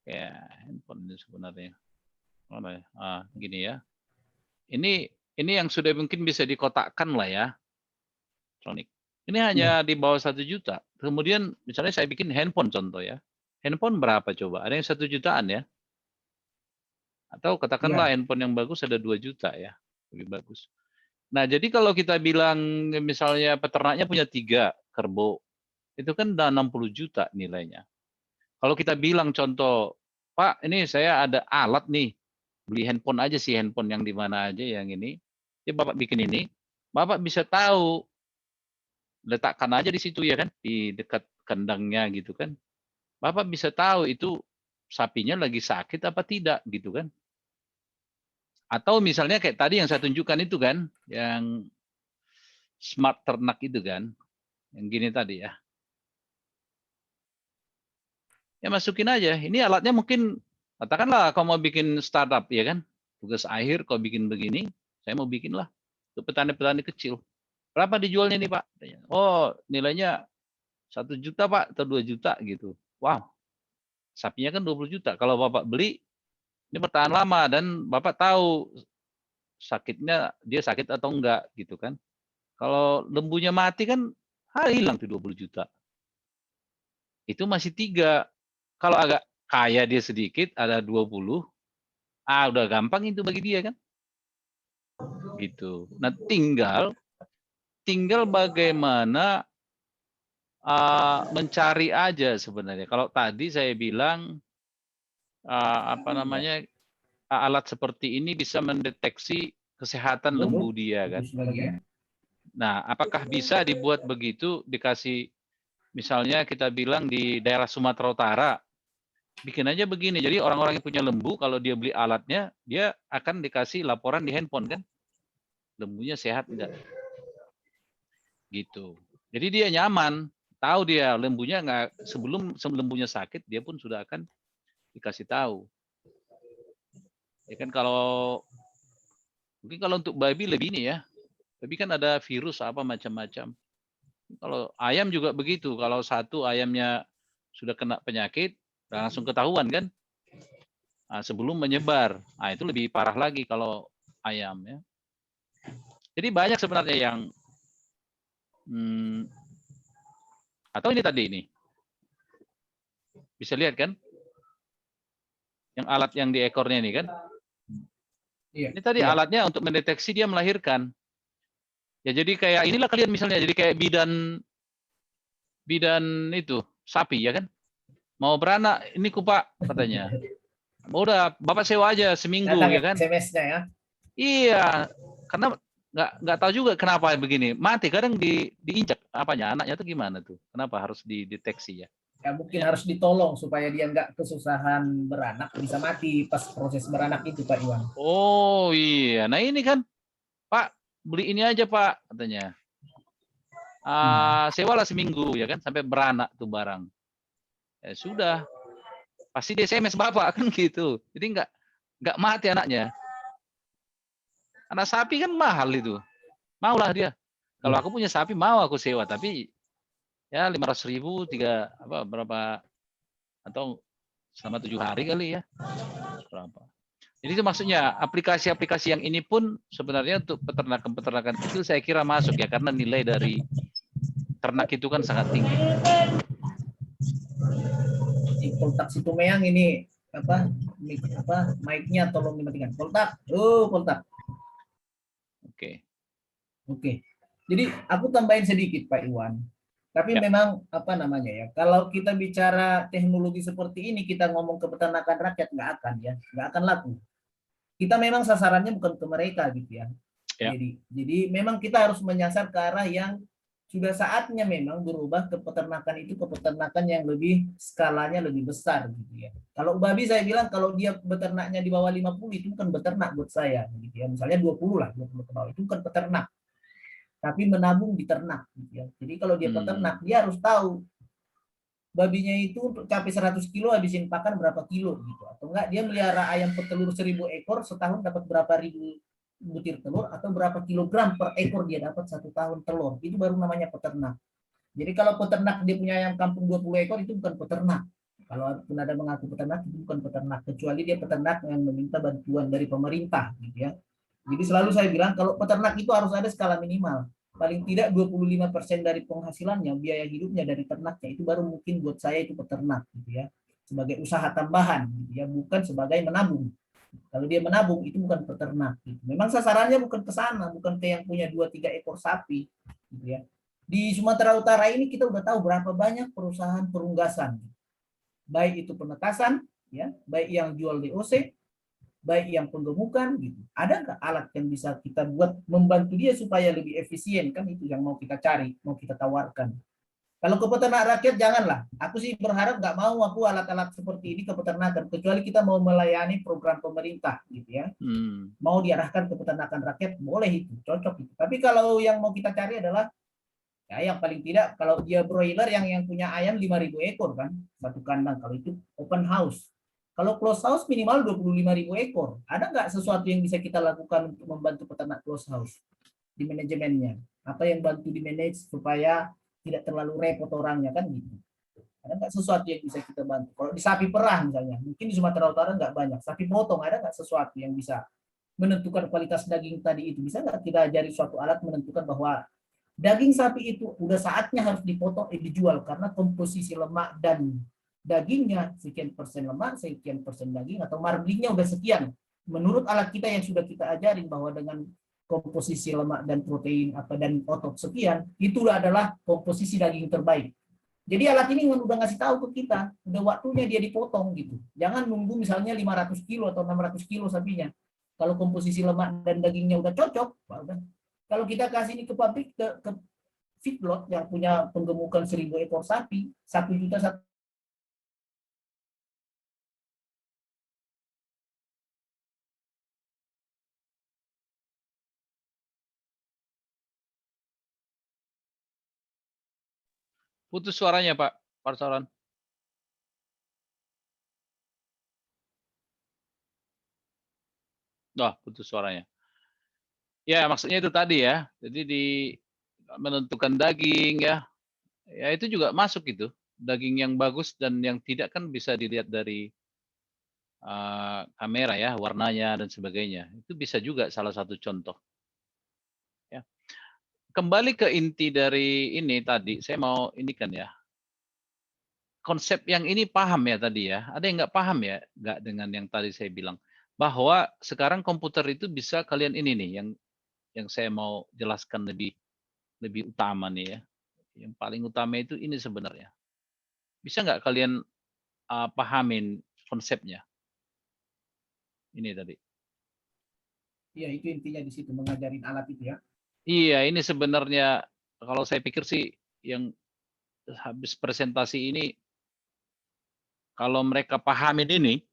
ya handphone ini sebenarnya. Mana ya? Gini ya. Ini yang sudah mungkin bisa dikotakkan lah ya. Elektronik. Ini hanya Iya. di bawah 1 juta. Kemudian misalnya saya bikin handphone contoh ya. Handphone berapa coba? Ada yang 1 jutaan ya. Atau katakanlah Iya. handphone yang bagus ada 2 juta ya. Lebih bagus. Nah, jadi kalau kita bilang misalnya peternaknya punya 3 kerbau, itu kan udah 60 juta nilainya. Kalau kita bilang contoh, Pak, ini saya ada alat nih, beli handphone aja sih, handphone yang di mana aja yang ini. Ya Bapak bikin ini, Bapak bisa tahu, letakkan aja di situ ya kan, di dekat kandangnya gitu kan. Bapak bisa tahu itu sapinya lagi sakit apa tidak gitu kan. Atau misalnya kayak tadi yang saya tunjukkan itu kan, yang smart ternak itu kan, yang gini tadi ya. Ya masukin aja. Ini alatnya mungkin, katakanlah kau mau bikin startup ya kan, tugas akhir kau bikin begini, saya mau bikin lah untuk petani-petani kecil. Berapa dijualnya nih Pak? Oh nilainya 1 juta Pak atau 2 juta gitu. Wow, sapinya kan 20 juta. Kalau Bapak beli, ini bertahan lama dan Bapak tahu sakitnya dia sakit atau enggak gitu kan. Kalau lembunya mati kan hilang tuh 20 juta. Itu masih 3. Kalau agak kaya dia sedikit, ada 20, udah gampang itu bagi dia kan. Gitu. Nah, tinggal bagaimana mencari aja sebenarnya. Kalau tadi saya bilang apa namanya alat seperti ini bisa mendeteksi kesehatan lembu dia kan. Nah, apakah bisa dibuat begitu dikasih misalnya kita bilang di daerah Sumatera Utara bikin aja begini. Jadi orang-orang yang punya lembu kalau dia beli alatnya, dia akan dikasih laporan di handphone kan. Lembunya sehat enggak? Gitu. Jadi dia nyaman, tahu dia lembunya enggak sebelum lembunya sakit dia pun sudah akan dikasih tahu. Ya kan kalau mungkin kalau untuk babi lebih ini ya. Babi kan ada virus apa macam-macam. Kalau ayam juga begitu. Kalau satu ayamnya sudah kena penyakit, langsung ketahuan kan. Sebelum menyebar. Itu lebih parah lagi kalau ayam ya. Jadi banyak sebenarnya yang atau ini tadi ini. Bisa lihat kan? Yang alat yang di ekornya ini kan? Iya. Ini tadi alatnya untuk mendeteksi dia melahirkan. Ya jadi kayak inilah kalian misalnya jadi kayak bidan itu sapi ya kan? Mau beranak ini Pak katanya. Udah Bapak sewa aja seminggu Datang ya kan? SMS-nya ya. Iya, karena nggak tahu juga kenapa begini. Mati kadang diinjak apanya anaknya tuh gimana tuh? Kenapa harus dideteksi ya? Ya mungkin harus ditolong supaya dia nggak kesusahan beranak, bisa mati pas proses beranak itu Pak Iwan. Oh iya, nah ini kan Pak beli ini aja Pak katanya. Sewalah seminggu ya kan sampai beranak tuh barang. Ya sudah, pasti di SMS Bapak kan gitu. Jadi nggak mati anaknya. Anak sapi kan mahal itu. Maulah dia. Kalau aku punya sapi mau aku sewa tapi ya 500.000 berapa atau selama 7 hari kali ya. Berapa. Jadi itu maksudnya aplikasi-aplikasi yang ini pun sebenarnya untuk peternakan kecil saya kira masuk ya karena nilai dari ternak itu kan sangat tinggi. Di Poltak Situmeang ini mic-nya tolong dimatikan. Poltak. Poltak. Oke. Jadi aku tambahin sedikit Pak Iwan. Tapi Ya. memang apa namanya ya, kalau kita bicara teknologi seperti ini, kita ngomong ke peternakan rakyat nggak akan ya, nggak akan laku. Kita memang sasarannya bukan ke mereka gitu ya. Ya. Jadi memang kita harus menyasar ke arah yang sudah saatnya memang berubah ke peternakan itu, ke peternakan yang lebih skalanya lebih besar gitu ya. Kalau babi saya bilang kalau dia beternaknya di bawah 50 itu bukan beternak buat saya gitu ya. Misalnya 20 lah, 20 ke bawah itu bukan peternak, tapi menabung di ternak gitu ya. Jadi kalau dia peternak, dia harus tahu babinya itu untuk capai 100 kilo habisin pakan berapa kilo gitu. Atau enggak dia melihara ayam petelur 1000 ekor, setahun dapat berapa ribu butir telur, atau berapa kilogram per ekor dia dapat 1 tahun telur. Itu baru namanya peternak. Jadi kalau peternak dia punya ayam kampung 20 ekor itu bukan peternak. Kalau pun ada mengaku peternak itu bukan peternak, kecuali dia peternak yang meminta bantuan dari pemerintah gitu ya. Jadi selalu saya bilang kalau peternak itu harus ada skala minimal. Paling tidak 25% dari penghasilannya, biaya hidupnya dari ternaknya, itu baru mungkin buat saya itu peternak gitu ya. Sebagai usaha tambahan gitu ya, bukan sebagai menabung. Kalau dia menabung itu bukan peternak gitu. Memang sasarannya bukan ke sana, bukan ke yang punya 2-3 ekor sapi gitu ya. Di Sumatera Utara ini kita udah tahu berapa banyak perusahaan perunggasan. Baik itu penetasan ya, baik yang jual DOC, baik yang penggemukan gitu. Ada nggak alat yang bisa kita buat membantu dia supaya lebih efisien? Kan itu yang mau kita cari, mau kita tawarkan. Kalau ke peternak rakyat janganlah. Aku sih berharap nggak mau aku alat-alat seperti ini ke peternakan, kecuali kita mau melayani program pemerintah gitu ya. Mau diarahkan ke peternakan rakyat boleh itu, cocok itu. Tapi kalau yang mau kita cari adalah ya yang paling tidak kalau dia broiler yang punya ayam 5.000 ekor kan satu kandang, kalau itu open house. Kalau close house minimal 25.000 ekor. Ada nggak sesuatu yang bisa kita lakukan untuk membantu peternak close house di manajemennya? Apa yang bantu di manage supaya tidak terlalu repot orangnya kan gitu. Ada nggak sesuatu yang bisa kita bantu? Kalau di sapi perah misalnya, mungkin di Sumatera Utara nggak banyak. Sapi potong ada nggak sesuatu yang bisa menentukan kualitas daging tadi itu? Bisa nggak kita ajari suatu alat menentukan bahwa daging sapi itu udah saatnya harus dipotong dijual karena komposisi lemak dan dagingnya sekian persen lemak, sekian persen daging, atau marblingnya udah sekian. Menurut alat kita yang sudah kita ajarin bahwa dengan komposisi lemak dan protein apa dan otot sekian, itulah adalah komposisi daging terbaik. Jadi alat ini udah ngasih tahu ke kita, udah waktunya dia dipotong gitu. Jangan nunggu misalnya 500 kilo atau 600 kilo sapinya. Kalau komposisi lemak dan dagingnya udah cocok, udah. Kalau kita kasih ini ke pabrik, ke feedlot yang punya penggemukan 1000 ekor sapi, 1 juta satu. Putus suaranya Pak Parsaran. Wah, putus suaranya. Ya, maksudnya itu tadi ya. Jadi di menentukan daging ya. Ya itu juga masuk itu. Daging yang bagus dan yang tidak kan bisa dilihat dari kamera ya, warnanya dan sebagainya. Itu bisa juga salah satu contoh. Ya. Kembali ke inti dari ini tadi, saya mau ini kan ya. Konsep yang ini paham ya tadi ya. Ada yang nggak paham ya? Nggak dengan yang tadi saya bilang. Bahwa sekarang komputer itu bisa kalian ini nih yang saya mau jelaskan lebih utama nih ya. Yang paling utama itu ini sebenarnya. Bisa nggak kalian pahamin konsepnya? Ini tadi. Ya itu intinya di situ mengajarin alat itu ya. Iya, ini sebenarnya kalau saya pikir sih yang habis presentasi ini kalau mereka pahamin ini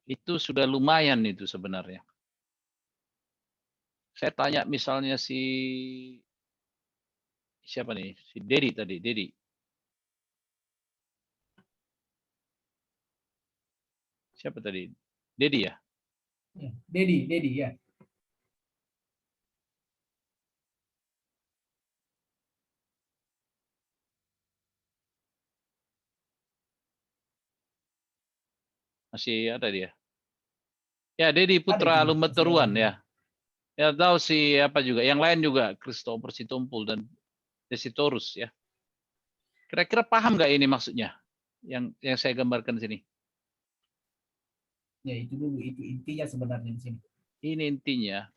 itu sudah lumayan itu sebenarnya. Saya tanya misalnya siapa nih? Si Dedi tadi, Dedi. Siapa tadi? Dedi ya? Dedi ya. Masih ada dia. Ya, Dedi Ada Putra itu masih ada. Lumbeteruan ya. Ya tahu si apa juga. Yang lain juga Christopher Sitompul dan Desitorus ya. Kira-kira paham nggak ini maksudnya? Yang saya gambarkan di sini. Ya itu dulu, itu intinya sebenarnya di sini. Ini intinya.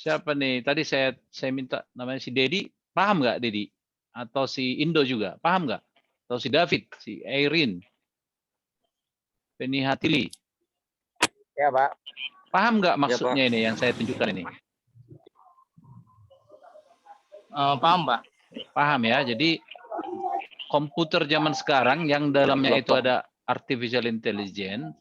Siapa nih? Tadi saya minta namanya si Dedi. Paham nggak Dedi? Atau si Indo juga? Paham nggak? Atau si David, si Airin, Penny Hatili. Ya, Pak. Paham nggak Pak. maksudnya ini yang saya tunjukkan ini? Paham, Pak. Paham ya? Jadi komputer zaman sekarang yang dalamnya itu ada artificial intelligence,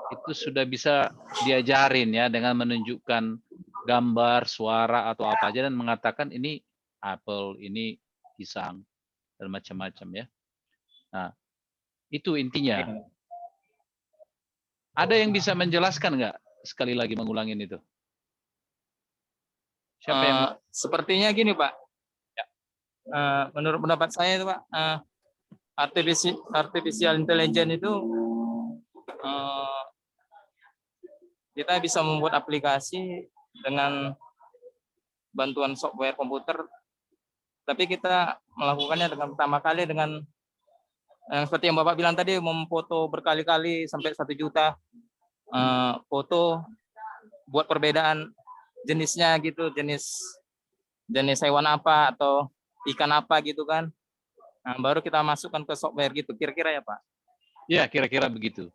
itu sudah bisa diajarin ya dengan menunjukkan gambar, suara atau apa aja dan mengatakan ini apel, ini pisang dan macam-macam ya. Nah, itu intinya. Ada yang bisa menjelaskan nggak sekali lagi mengulangin itu? Siapa yang Sepertinya gini, Pak. Ya. Menurut pendapat saya itu, Pak, artificial intelligence itu kita bisa membuat aplikasi dengan bantuan software komputer, tapi kita melakukannya dengan pertama kali dengan seperti yang Bapak bilang tadi, memfoto berkali-kali sampai 1 juta foto, buat perbedaan jenisnya gitu, jenis hewan apa atau ikan apa gitu kan. Nah, baru kita masukkan ke software gitu, kira-kira ya Pak? Ya, kira-kira begitu.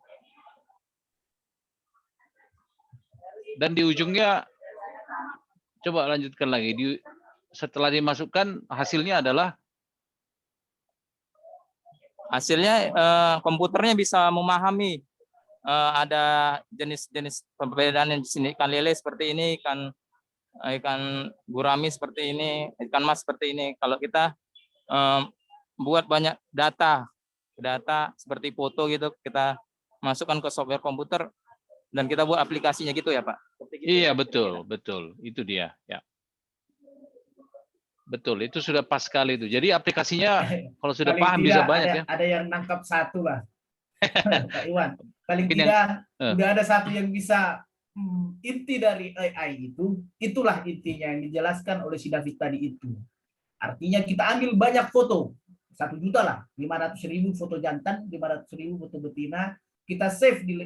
Dan di ujungnya, coba lanjutkan lagi. Setelah dimasukkan, hasilnya adalah? Hasilnya komputernya bisa memahami ada jenis-jenis perbedaan yang di sini, ikan lele seperti ini, ikan gurami seperti ini, ikan mas seperti ini. Kalau kita buat banyak data seperti foto gitu, kita masukkan ke software komputer dan kita buat aplikasinya gitu ya Pak? Iya, betul. Itu dia. Ya. Betul, itu sudah pas sekali itu. Jadi aplikasinya kalau sudah Paling paham tidak bisa banyak ya. Ada yang nangkap satu lah, Pak Iwan. Paling Mungkin tidak yang- udah ada satu yang bisa inti dari AI itu, itulah intinya yang dijelaskan oleh si David tadi itu. Artinya kita ambil banyak foto, 1 juta lah, 500.000 foto jantan, 500.000 foto betina, kita save di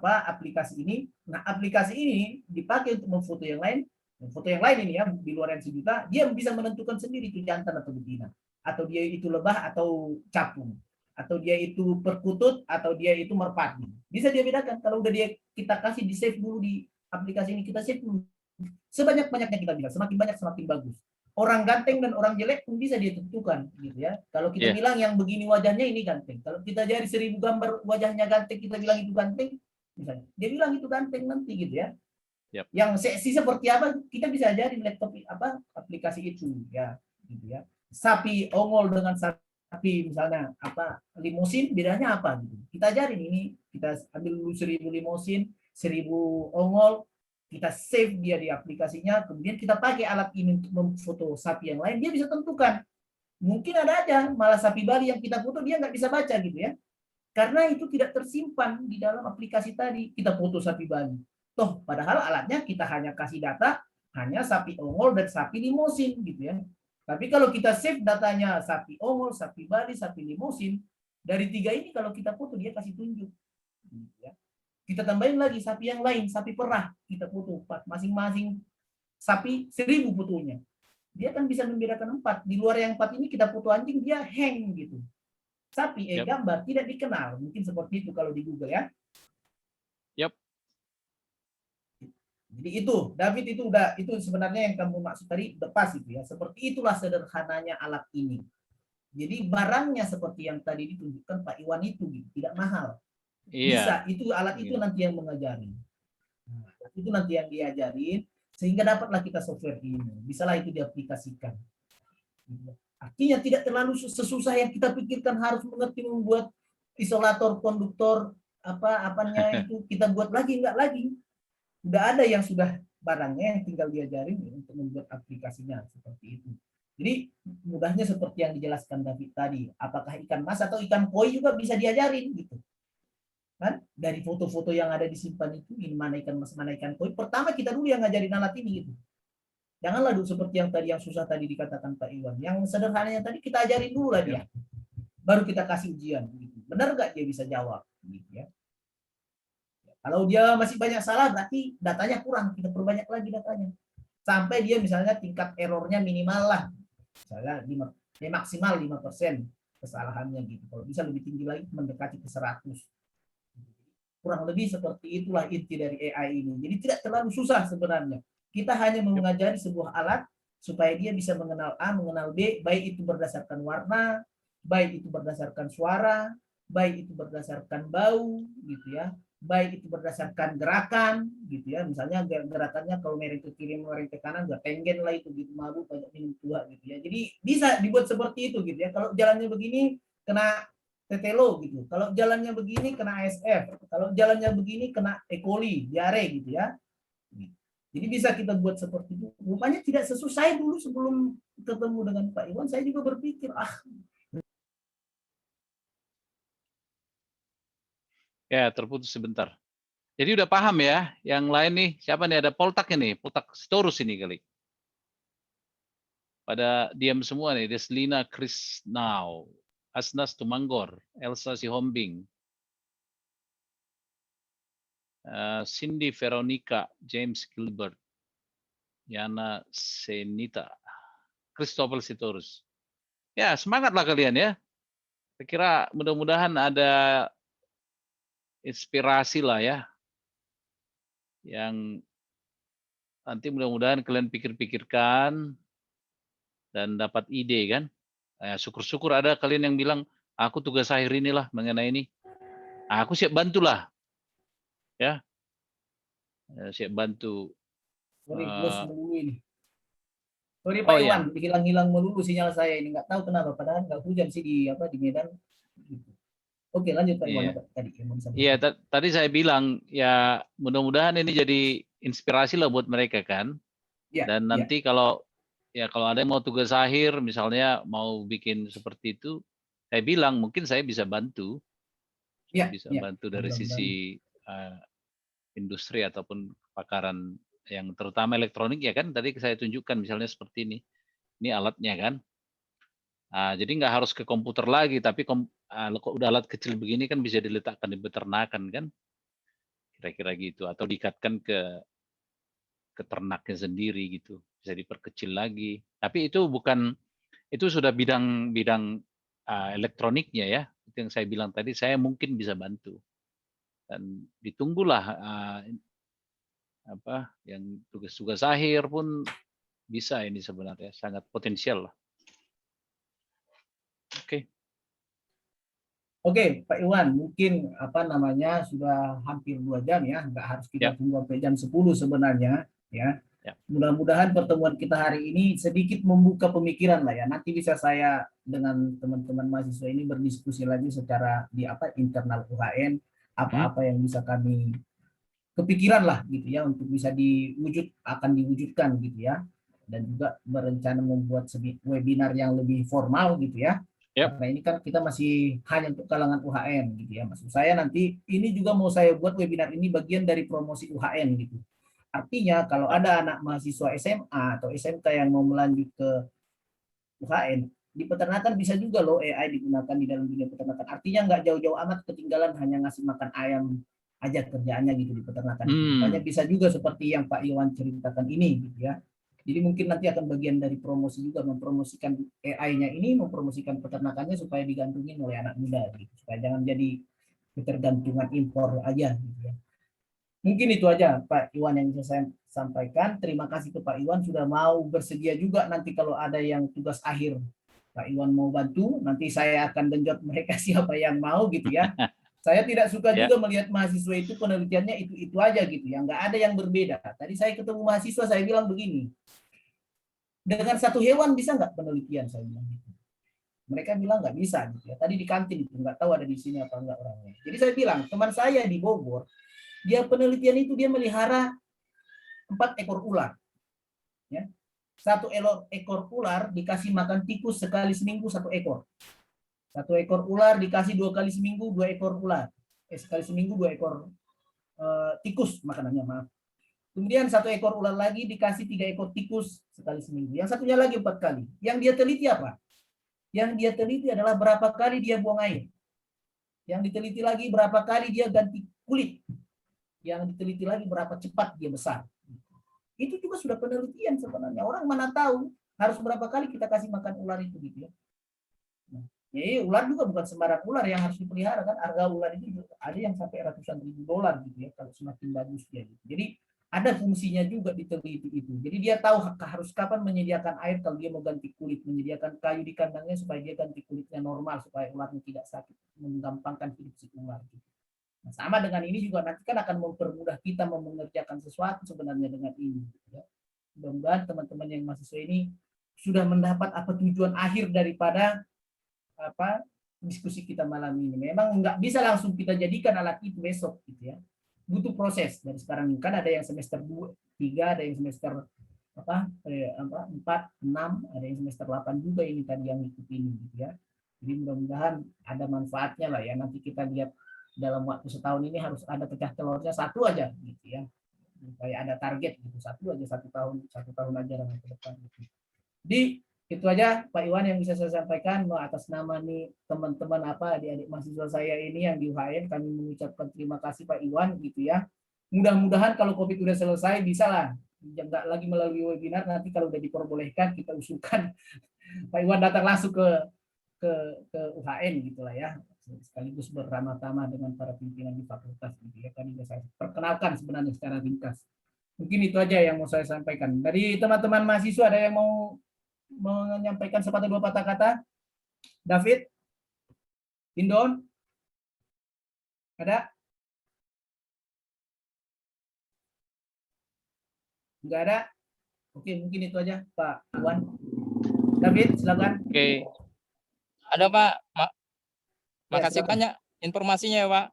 aplikasi ini. Nah, aplikasi ini dipakai untuk memfoto yang lain. Foto yang lain ini ya, di luar yang 1 juta, dia bisa menentukan sendiri itu jantan atau betina, atau dia itu lebah atau capung, atau dia itu perkutut atau dia itu merpati. Bisa dia bedakan. Kalau udah kita kasih di save dulu di aplikasi ini, kita save dulu. Sebanyak-banyaknya kita bilang, semakin banyak semakin bagus. Orang ganteng dan orang jelek pun bisa dia tentukan gitu ya. Kalau kita bilang yang begini wajahnya ini ganteng. Kalau kita jadi 1000 gambar wajahnya ganteng, kita bilang itu ganteng, misalnya. Dia bilang itu ganteng nanti gitu ya. Yep. Yang seksi seperti apa kita bisa jadi laptop aplikasi itu ya gitu ya. Sapi ongol dengan sapi misalnya limusin, bedanya apa gitu. Kita ajarin ini, kita ambil dulu 1000 limusin, 1000 ongol, kita save dia di aplikasinya, kemudian kita pakai alat ini untuk memfoto sapi yang lain, dia bisa tentukan. Mungkin ada aja malah sapi Bali yang kita foto dia nggak bisa baca gitu ya. Karena itu tidak tersimpan di dalam aplikasi tadi. Kita foto sapi Bali. Toh padahal alatnya kita hanya kasih data hanya sapi ongol dan sapi limusin gitu ya. Tapi kalau kita save datanya sapi ongol, sapi Bali, sapi limusin, dari 3 ini kalau kita foto dia kasih tunjuk. Gitu ya. Kita tambahin lagi sapi yang lain, sapi perah, kita foto 4, masing-masing sapi 1000 fotonya. Dia kan bisa membedakan 4. Di luar yang 4 ini kita foto anjing, dia hang gitu. Sapi gambar tidak dikenal, mungkin seperti itu kalau di Google ya. Yap. Jadi itu David itu sebenarnya yang kamu maksud tadi pas itu ya. Seperti itulah sederhananya alat ini. Jadi barangnya seperti yang tadi ditunjukkan Pak Iwan itu gitu, tidak mahal. Bisa, itu alat itu nanti yang mengajari. Itu nanti yang diajarin sehingga dapatlah kita software ini. Bisalah itu diaplikasikan. Artinya tidak terlalu sesusah yang kita pikirkan harus mengerti membuat isolator, konduktor, apanya itu kita buat lagi, enggak lagi. Udah ada yang sudah barangnya yang tinggal diajarin untuk membuat aplikasinya seperti itu. Jadi mudahnya seperti yang dijelaskan David tadi. Apakah ikan mas atau ikan koi juga bisa diajarin gitu. Kan dari foto-foto yang ada disimpan itu, ini mana ikan mas, mana ikan koi. Pertama kita dulu yang ngajarin alat ini gitu. Janganlah dulu seperti yang tadi yang susah tadi dikatakan Pak Iwan. Yang sederhananya tadi kita ajarin dulu lah dia. Baru kita kasih ujian. Gitu. Benar nggak dia bisa jawab? Gitu ya. Kalau dia masih banyak salah, berarti datanya kurang. Kita perbanyak lagi datanya. Sampai dia misalnya tingkat errornya minimal lah. Misalnya maksimal 5% kesalahannya gitu. Kalau bisa lebih tinggi lagi mendekati ke 100. Kurang lebih seperti itulah inti dari AI ini. Jadi tidak terlalu susah sebenarnya. Kita hanya mengajari sebuah alat supaya dia bisa mengenal A, mengenal B, baik itu berdasarkan warna, baik itu berdasarkan suara, baik itu berdasarkan bau, gitu ya, baik itu berdasarkan gerakan, gitu ya. Misalnya gerakannya kalau mereng ke kiri, mereng ke kanan, gak tenggen lah itu, gitu, mabuk, banyak minum tua, gitu ya. Jadi bisa dibuat seperti itu, gitu ya. Kalau jalannya begini, kena tetelo gitu. Kalau jalannya begini kena ASF. Kalau jalannya begini kena E. coli, diare gitu ya. Jadi bisa kita buat seperti itu. Rupanya tidak sesusah dulu sebelum ketemu dengan Pak Iwan. Saya juga berpikir, Ya, terputus sebentar. Jadi udah paham ya. Yang lain nih, siapa nih? Ada Poltak ini, Poltak Sitorus ini kali. Pada diam semua nih. Deslina Krisnau, Asnas Tumanggor, Elsa Sihombing, Cindy Veronica, James Gilbert, Yana Senita, Christopher Sitorus. Ya, semangatlah kalian ya. Saya kira mudah-mudahan ada inspirasi lah ya. Yang nanti mudah-mudahan kalian pikir-pikirkan dan dapat ide kan. Syukur-syukur ada kalian yang bilang, aku tugas akhir inilah mengenai ini. Aku siap bantulah. Ya. Siap bantu. sorry, close melulu ini. Sorry Oh Pak ya. Iwan, hilang-hilang melulu sinyal saya ini. Nggak tahu kenapa, padahal nggak hujan sih di Medan. Oke, lanjut Pak Iwan. Iya. Apa tadi yang mau disampaikan? Iya, tadi saya bilang ya mudah-mudahan ini jadi inspirasi lah buat mereka kan. Ya, Dan nanti kalau ada yang mau tugas akhir misalnya mau bikin seperti itu, saya bilang mungkin saya bisa bantu. Bisa bantu dari sisi industri ataupun kepakaran yang terutama elektronik ya kan. Tadi saya tunjukkan misalnya seperti ini. Ini alatnya kan. Jadi nggak harus ke komputer lagi, tapi kok udah alat kecil begini kan bisa diletakkan di peternakan kan, kira-kira gitu, atau diikatkan ke ternaknya sendiri gitu, bisa diperkecil lagi. Tapi itu sudah bidang elektroniknya ya, itu yang saya bilang tadi, saya mungkin bisa bantu dan ditunggulah yang tugas-tugas akhir pun bisa ini sebenarnya sangat potensial lah. Oke, Pak Iwan, mungkin sudah hampir 2 jam ya, nggak harus kita tunggu sampai jam 10 sebenarnya ya. Mudah-mudahan pertemuan kita hari ini sedikit membuka pemikiran lah ya. Nanti bisa saya dengan teman-teman mahasiswa ini berdiskusi lagi secara di internal UHN, apa-apa yang bisa kami kepikiran lah gitu ya untuk bisa akan diwujudkan gitu ya. Dan juga berencana membuat webinar yang lebih formal gitu ya. Karena ini kan kita masih hanya untuk kalangan UHN gitu ya. Maksud saya nanti ini juga mau saya buat webinar ini bagian dari promosi UHN gitu. Artinya kalau ada anak mahasiswa SMA atau SMK yang mau melanjut ke UHN, di peternakan bisa juga loh AI digunakan di dalam dunia peternakan. Artinya nggak jauh-jauh amat ketinggalan hanya ngasih makan ayam aja kerjaannya gitu di peternakan. Makanya bisa juga seperti yang Pak Iwan ceritakan ini gitu ya. Jadi mungkin nanti akan bagian dari promosi juga, mempromosikan AI-nya ini, mempromosikan peternakannya supaya digantungin oleh anak muda gitu. Supaya jangan jadi ketergantungan impor aja gitu ya. Mungkin itu aja Pak Iwan yang bisa saya sampaikan. Terima kasih ke Pak Iwan sudah mau bersedia juga nanti kalau ada yang tugas akhir Pak Iwan mau bantu, nanti saya akan genjot mereka siapa yang mau gitu ya. Saya tidak suka juga melihat mahasiswa itu penelitiannya itu aja gitu ya, nggak ada yang berbeda. Tadi saya ketemu mahasiswa, saya bilang begini, dengan satu hewan bisa nggak penelitian, saya bilang gitu. Mereka bilang nggak bisa gitu ya. Tadi di kantin itu nggak tahu ada di sini apa enggak orangnya. Jadi saya bilang teman saya di Bogor, dia penelitian itu dia melihara 4 ekor ular, ya. 1 ekor ular dikasih makan tikus sekali seminggu 1 ekor. 1 ekor ular dikasih 2 kali seminggu 2 ekor ular. Sekali seminggu 2 ekor tikus makanannya, maaf. Kemudian 1 ekor ular lagi dikasih 3 ekor tikus sekali seminggu. Yang satunya lagi 4 kali. Yang dia teliti apa? Yang dia teliti adalah berapa kali dia buang air. Yang diteliti lagi berapa kali dia ganti kulit. yang diteliti lagi berapa cepat dia besar. Itu juga sudah penelitian sebenarnya. Orang mana tahu harus berapa kali kita kasih makan ular itu gitu ya. Nah, ya ular juga bukan sembarang ular yang harus dipelihara kan. Harga ular itu ada yang sampai ratusan ribu dolar gitu ya kalau semakin bagus dia gitu. Jadi ada fungsinya juga diteliti itu. Jadi dia tahu harus kapan menyediakan air kalau dia mau ganti kulit, menyediakan kayu di kandangnya supaya dia ganti kulitnya normal supaya ularnya tidak sakit, menggampangkan hidup si ular. Gitu. Nah, sama dengan ini juga nanti kan akan mempermudah kita mengerjakan sesuatu sebenarnya dengan ini. Gitu ya. Mudah-mudahan teman-teman yang mahasiswa ini sudah mendapat apa tujuan akhir daripada apa diskusi kita malam ini. Memang nggak bisa langsung kita jadikan alat itu besok gitu ya. Butuh proses dari sekarang. Kan ada yang semester 2, 3, ada yang semester 4, 6, ada yang semester 8 juga ini tadi yang ikut ini gitu ya. Jadi mudah-mudahan ada manfaatnya lah ya. Nanti kita lihat dalam waktu setahun ini harus ada pecah telurnya 1 aja gitu ya. Supaya ada target gitu, 1 aja 1 tahun aja lah ke depan gitu. Jadi itu aja Pak Iwan yang bisa saya sampaikan atas nama nih teman-teman adik-adik mahasiswa saya ini yang di UHM, kami mengucapkan terima kasih Pak Iwan gitu ya. Mudah-mudahan kalau COVID udah selesai bisa lah nggak lagi melalui webinar, nanti kalau udah diperbolehkan kita usulkan Pak Iwan datang langsung ke UHM gitulah ya, sekaligus beramah-tamah dengan para pimpinan di fakultas gitu ya. Tadi saya perkenalkan sebenarnya secara ringkas. Mungkin itu aja yang mau saya sampaikan. Dari teman-teman mahasiswa ada yang mau menyampaikan sepatah 2 patah kata? David? Indon? Ada? Enggak ada? Oke, mungkin itu aja Pak Iwan. David, silakan. Oke. Ada Pak. Makasih silakan. banyak informasinya ya Pak.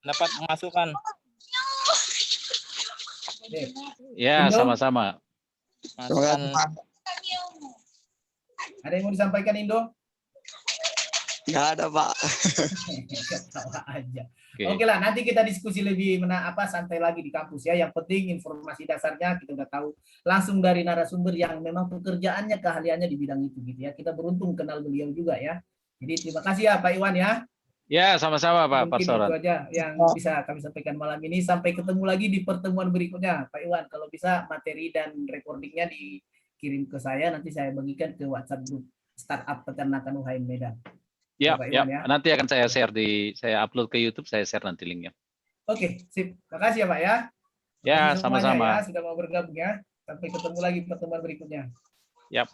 Dapat masukan. Ya, Indo? sama-sama. Masukan. Ada yang mau disampaikan Indo? Nggak ada, Pak. Ketawa aja. Oke. Oke lah, nanti kita diskusi lebih santai lagi di kampus ya. Yang penting informasi dasarnya kita udah tahu langsung dari narasumber yang memang pekerjaannya, keahliannya di bidang itu gitu ya. Kita beruntung kenal beliau juga ya. Jadi terima kasih ya Pak Iwan ya. Ya, sama-sama Pak Mungkin Soran. itu aja yang bisa kami sampaikan malam ini. Sampai ketemu lagi di pertemuan berikutnya Pak Iwan. Kalau bisa materi dan recordingnya dikirim ke saya, nanti saya bagikan ke WhatsApp grup Startup Peternakan UHM Medan. Ya, Pak ya. Iwan ya. Nanti akan saya share saya upload ke YouTube, saya share nanti linknya. Oke, sip. Makasih ya Pak ya. Ya, Makasih semuanya sama-sama. ya sudah mau bergabung ya. Sampai ketemu lagi pertemuan berikutnya. Yap.